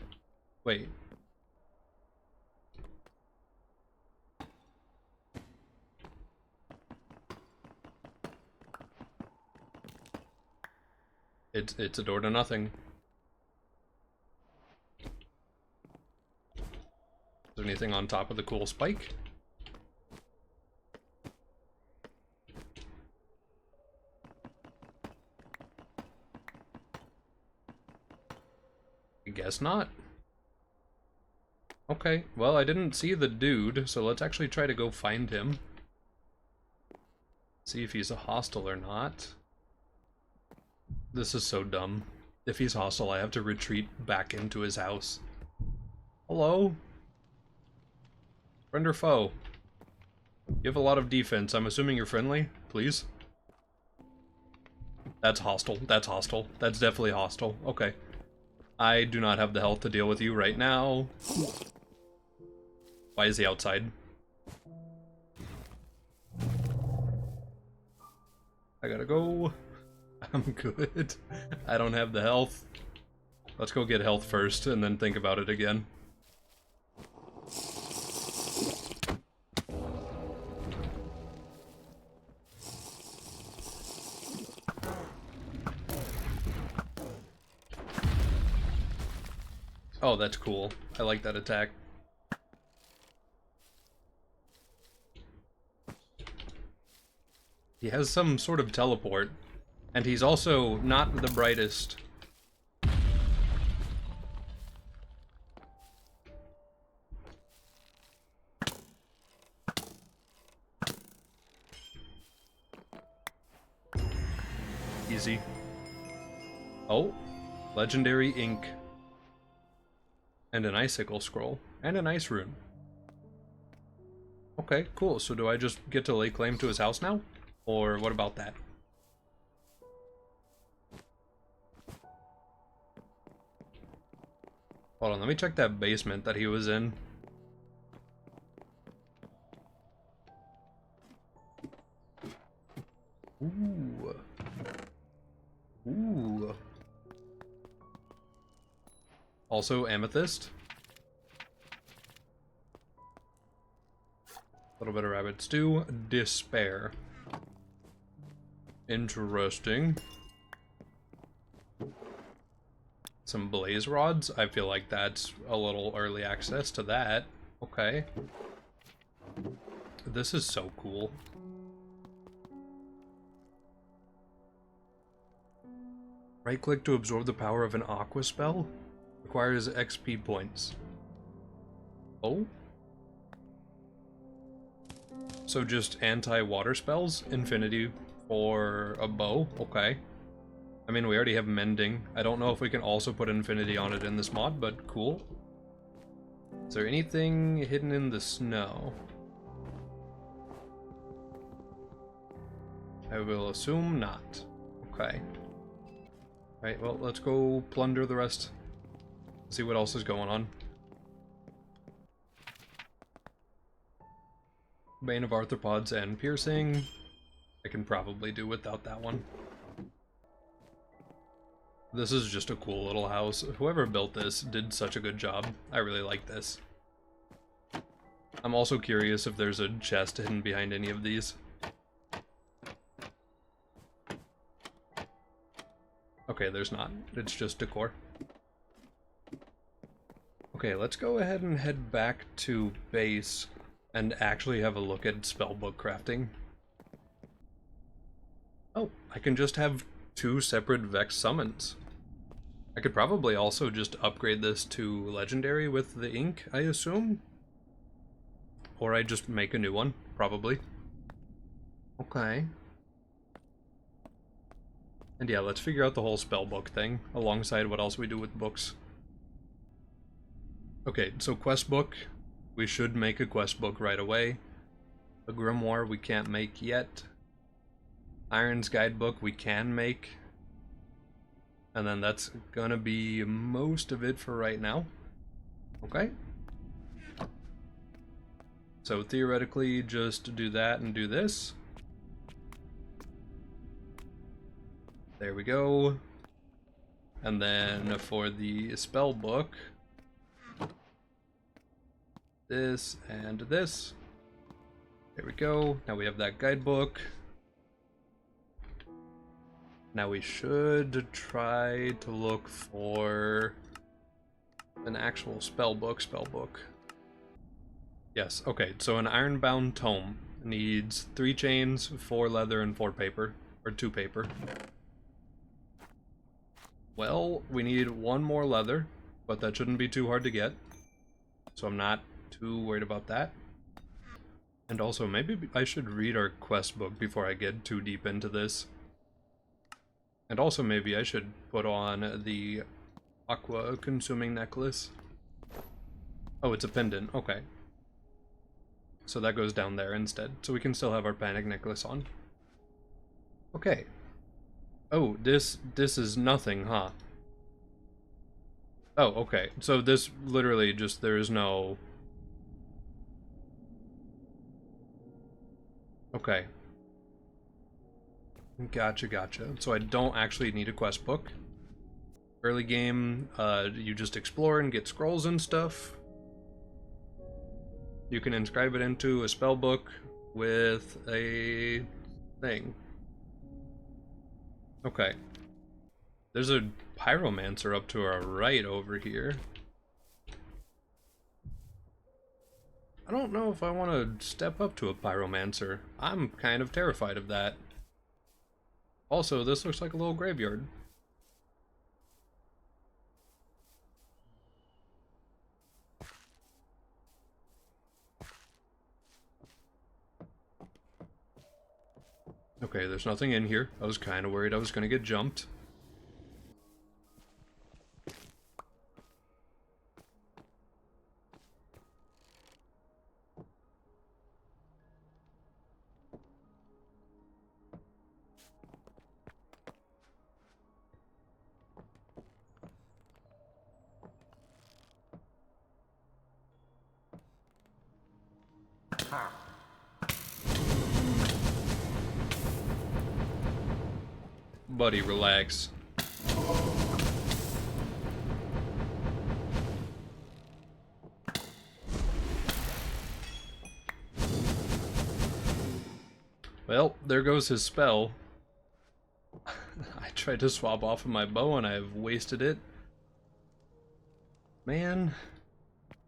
Wait. It's a door to nothing. Is there anything on top of the cool spike? I guess not. Okay, well, I didn't see the dude, so let's actually try to go find him. See if he's a hostile or not. This is so dumb. If he's hostile, I have to retreat back into his house. Hello? Friend or foe? You have a lot of defense. I'm assuming you're friendly, please? That's hostile. That's hostile. That's definitely hostile. Okay. I do not have the health to deal with you right now. Why is he outside? I gotta go. I'm good. I don't have the health. Let's go get health first and then think about it again. Oh, that's cool. I like that attack. He has some sort of teleport, and he's also not the brightest. Easy. Oh, legendary ink. And an icicle scroll. And an ice rune. Okay, cool. So do I just get to lay claim to his house now? Or what about that? Hold on, let me check that basement that he was in. Ooh. Ooh. Also amethyst. A little bit of rabbit stew. Despair. Interesting. Some blaze rods. I feel like that's a little early access to that. Okay. This is so cool. Right click to absorb the power of an aqua spell. Requires XP points. Oh? So just anti-water spells? Infinity for a bow? Okay. I mean, we already have mending. I don't know if we can also put infinity on it in this mod, but cool. Is there anything hidden in the snow? I will assume not. Okay. Right, well, let's go plunder the rest. See what else is going on. Bane of Arthropods and Piercing. I can probably do without that one. This is just a cool little house. Whoever built this did such a good job. I really like this. I'm also curious if there's a chest hidden behind any of these. Okay, there's not. It's just decor. Okay, let's go ahead and head back to base and actually have a look at spellbook crafting. Oh, I can just have 2 separate Vex summons. I could probably also just upgrade this to legendary with the ink, I assume? Or I just make a new one, probably. Okay. And yeah, let's figure out the whole spellbook thing, alongside what else we do with books. Okay, so quest book. We should make a quest book right away. A grimoire we can't make yet. Iron's guidebook we can make. And then that's gonna be most of it for right now. Okay. So theoretically, just do that and do this. There we go. And then for the spell book, this and this. There we go. Now we have that guidebook. Now we should try to look for an actual spellbook. Yes, okay, so an ironbound tome needs 3 chains, 4 leather, and 4 paper. Or 2 paper. Well, we need 1 more leather, but that shouldn't be too hard to get. So I'm not too worried about that. And also, maybe I should read our quest book before I get too deep into this. And also maybe I should put on the aqua consuming necklace. Oh, it's a pendant, okay. So that goes down there instead, so we can still have our panic necklace on. Okay. Oh, this is nothing, huh? Oh, okay. So this literally just, there is no... Okay. Gotcha. So I don't actually need a quest book. Early game, you just explore and get scrolls and stuff. You can inscribe it into a spell book with a thing. Okay. There's a pyromancer up to our right over here. I don't know if I want to step up to a pyromancer. I'm kind of terrified of that. Also, this looks like a little graveyard. Okay, there's nothing in here. I was kind of worried I was going to get jumped. Buddy, relax. Well, there goes his spell. I tried to swap off of my bow and I've wasted it. Man,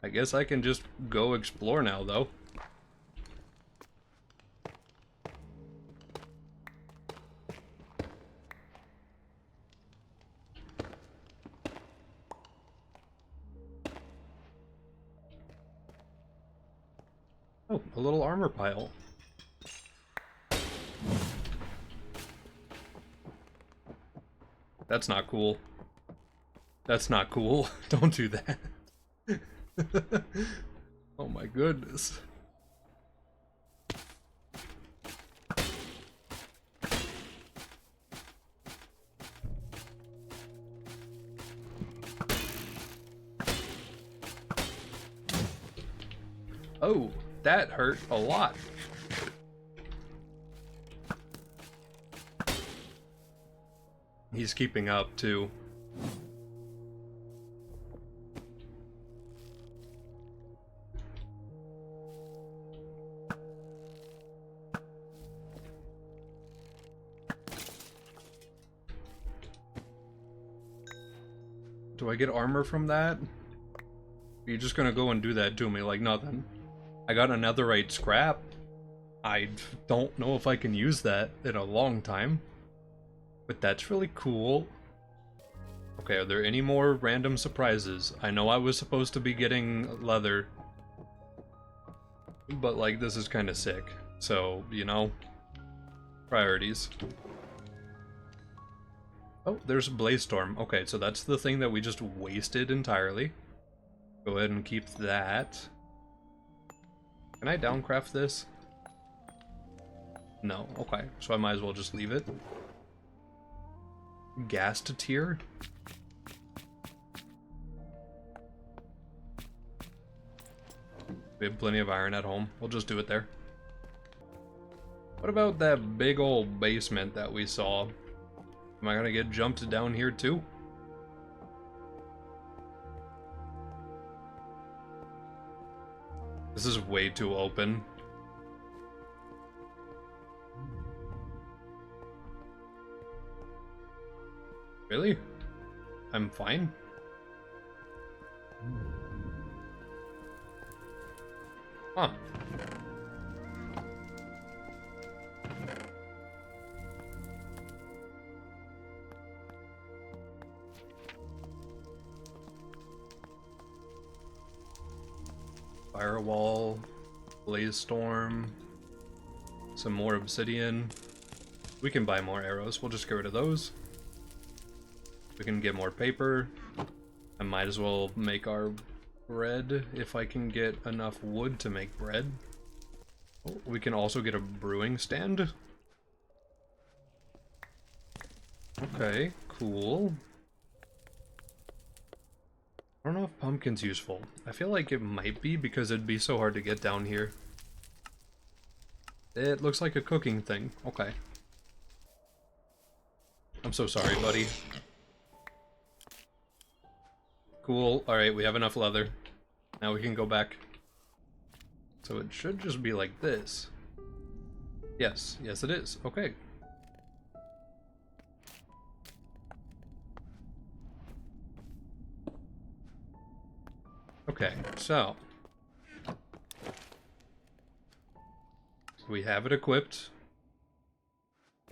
I guess I can just go explore now, though. Oh, a little armor pile. That's not cool. That's not cool. Don't do that. Oh my goodness. Oh, that hurt a lot. He's keeping up too. Do I get armor from that? Are you just gonna go and do that to me like nothing? I got a netherite scrap. I don't know if I can use that in a long time. But that's really cool. Okay, are there any more random surprises? I know I was supposed to be getting leather. But like, this is kind of sick. So, you know, priorities. Oh, there's Blaze Storm. Okay, so that's the thing that we just wasted entirely. Go ahead and keep that. Can I downcraft this? No, okay. So I might as well just leave it. Gas to tier? We have plenty of iron at home. We'll just do it there. What about that big old basement that we saw? Am I gonna get jumped down here too? This is way too open. Really? I'm fine. Huh. Firewall, Blaze Storm, some more obsidian. We can buy more arrows. We'll just get rid of those. We can get more paper. I might as well make our bread if I can get enough wood to make bread. Oh, we can also get a brewing stand. Okay, cool. I don't know if pumpkin's useful. I feel like it might be because it'd be so hard to get down here. It looks like a cooking thing. Okay. I'm so sorry, buddy. Cool. Alright, we have enough leather. Now we can go back. So it should just be like this. Yes. Yes, it is. Okay. Okay, so We have it equipped.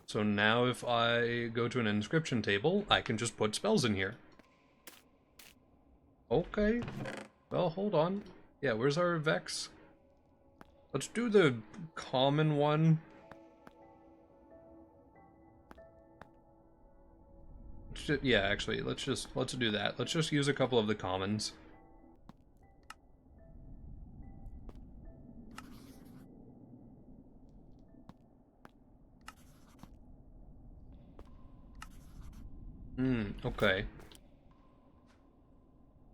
So now if I go to an inscription table, I can just put spells in here. Okay. Well, hold on. Yeah, where's our Vex? Let's do the common one. Yeah, actually, let's do that. Let's just use a couple of the commons. Okay.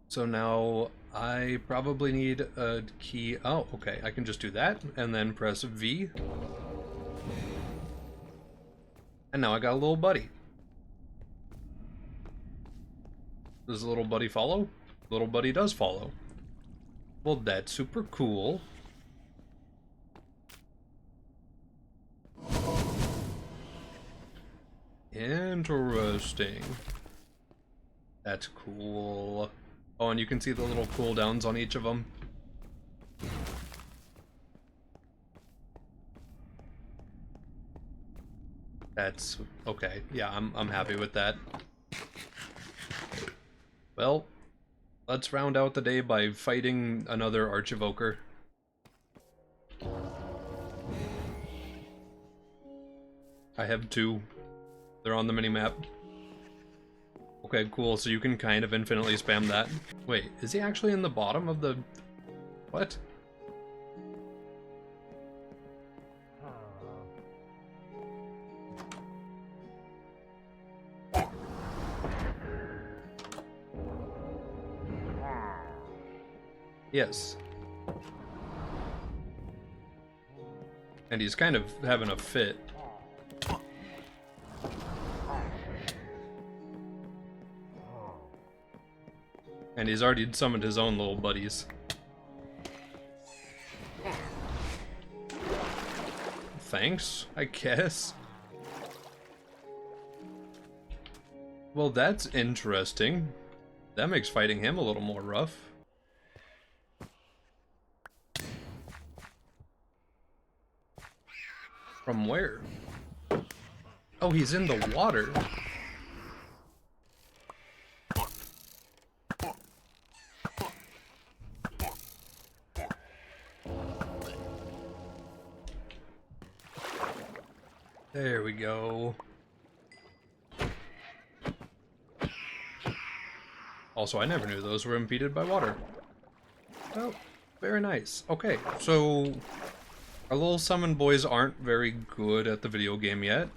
So now I probably need a key. Oh, okay. I can just do that and then press V. And now I got a little buddy. Does the little buddy follow? Little buddy does follow. Well, that's super cool. Interesting. That's cool. Oh, and you can see the little cooldowns on each of them. That's okay. Yeah, I'm happy with that. Well, let's round out the day by fighting another Archivoker. I have 2. They're on the minimap. Okay, cool, so you can kind of infinitely spam that. Wait, is he actually in the bottom of the... What? Yes. And he's kind of having a fit. And he's already summoned his own little buddies. Thanks, I guess. Well, that's interesting. That makes fighting him a little more rough. From where? Oh, he's in the water. There we go. Also, I never knew those were impeded by water. Oh, very nice. Okay, so our little summon boys aren't very good at the video game yet,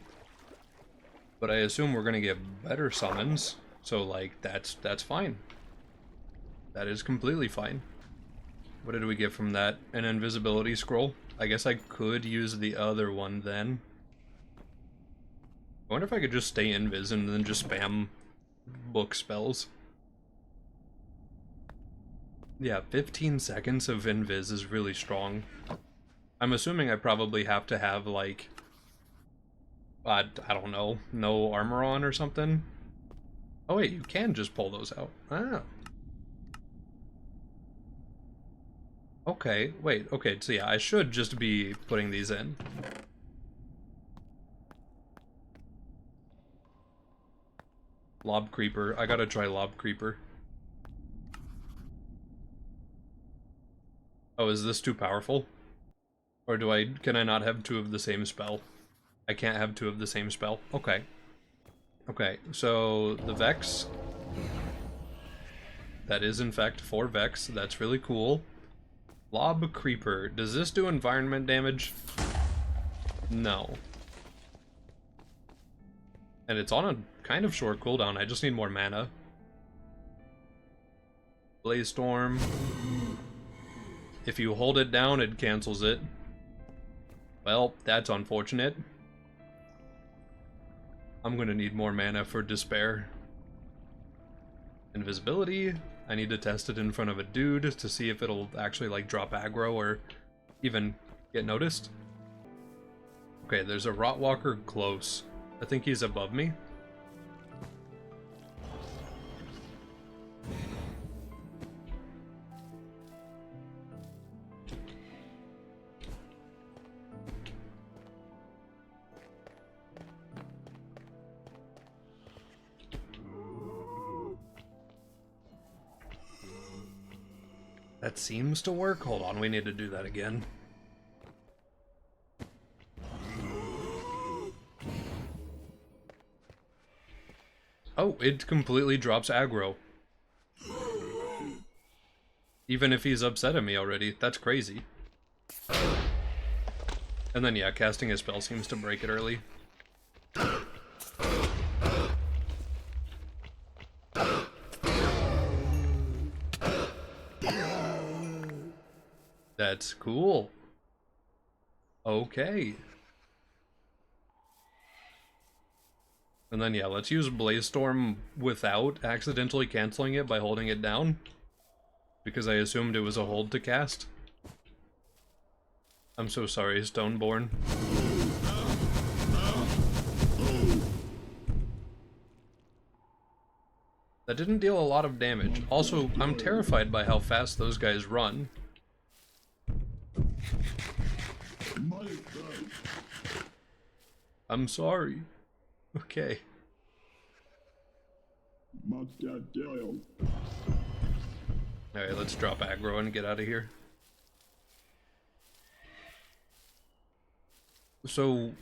but I assume we're gonna get better summons. So, like, that's fine. That is completely fine. What did we get from that? An invisibility scroll? I guess I could use the other one then. I wonder if I could just stay invis and then just spam book spells. Yeah, 15 seconds of invis is really strong. I'm assuming I probably have to have, like, I don't know, no armor on or something. Oh wait, you can just pull those out. Ah. Okay, wait, okay, so yeah, I should just be putting these in. Lob Creeper. I gotta try Lob Creeper. Oh, is this too powerful? Or can I not have 2 of the same spell? I can't have 2 of the same spell. Okay. Okay, so the Vex. That is in fact 4 Vex. That's really cool. Lob Creeper. Does this do environment damage? No. And it's on a kind of short cooldown. I just need more mana. Blaze Storm. If you hold it down, it cancels it. Well, that's unfortunate. I'm gonna need more mana for Despair. Invisibility. I need to test it in front of a dude to see if it'll actually, like, drop aggro or even get noticed. Okay, there's a Rotwalker close. I think he's above me. That seems to work. Hold on, we need to do that again. Oh, it completely drops aggro. Even if he's upset at me already. That's crazy. And then yeah, casting a spell seems to break it early. That's cool. Okay. And then yeah, let's use Blaze Storm without accidentally canceling it by holding it down. Because I assumed it was a hold to cast. I'm so sorry, Stoneborn. That didn't deal a lot of damage. Also, I'm terrified by how fast those guys run. I'm sorry. Okay. Alright, let's drop aggro and get out of here. So,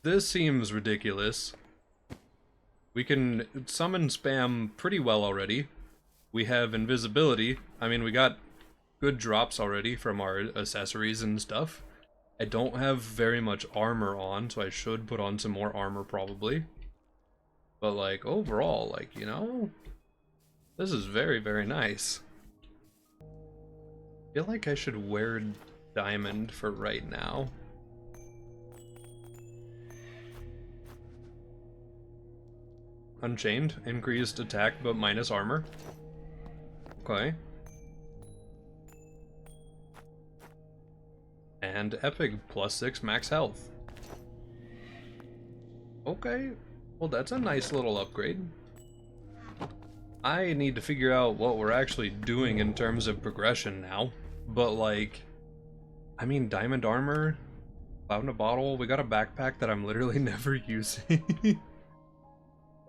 this seems ridiculous. We can summon spam pretty well already. We have invisibility. I mean, we got good drops already from our accessories and stuff. I don't have very much armor on, so I should put on some more armor probably. But like, overall, like, you know, this is very, very nice. I feel like I should wear diamond for right now. Unchained, increased attack but minus armor. Okay. And epic, +6 max health. Okay, well that's a nice little upgrade. I need to figure out what we're actually doing in terms of progression now. But like, I mean, diamond armor, cloud in a bottle, we got a backpack that I'm literally never using.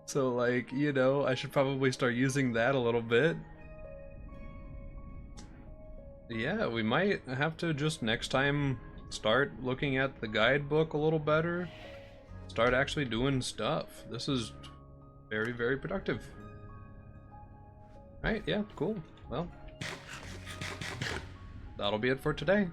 So like, you know, I should probably start using that a little bit. Yeah, we might have to just next time start looking at the guidebook a little better. Start actually doing stuff. This is very, very productive. Alright, yeah, cool. Well, that'll be it for today.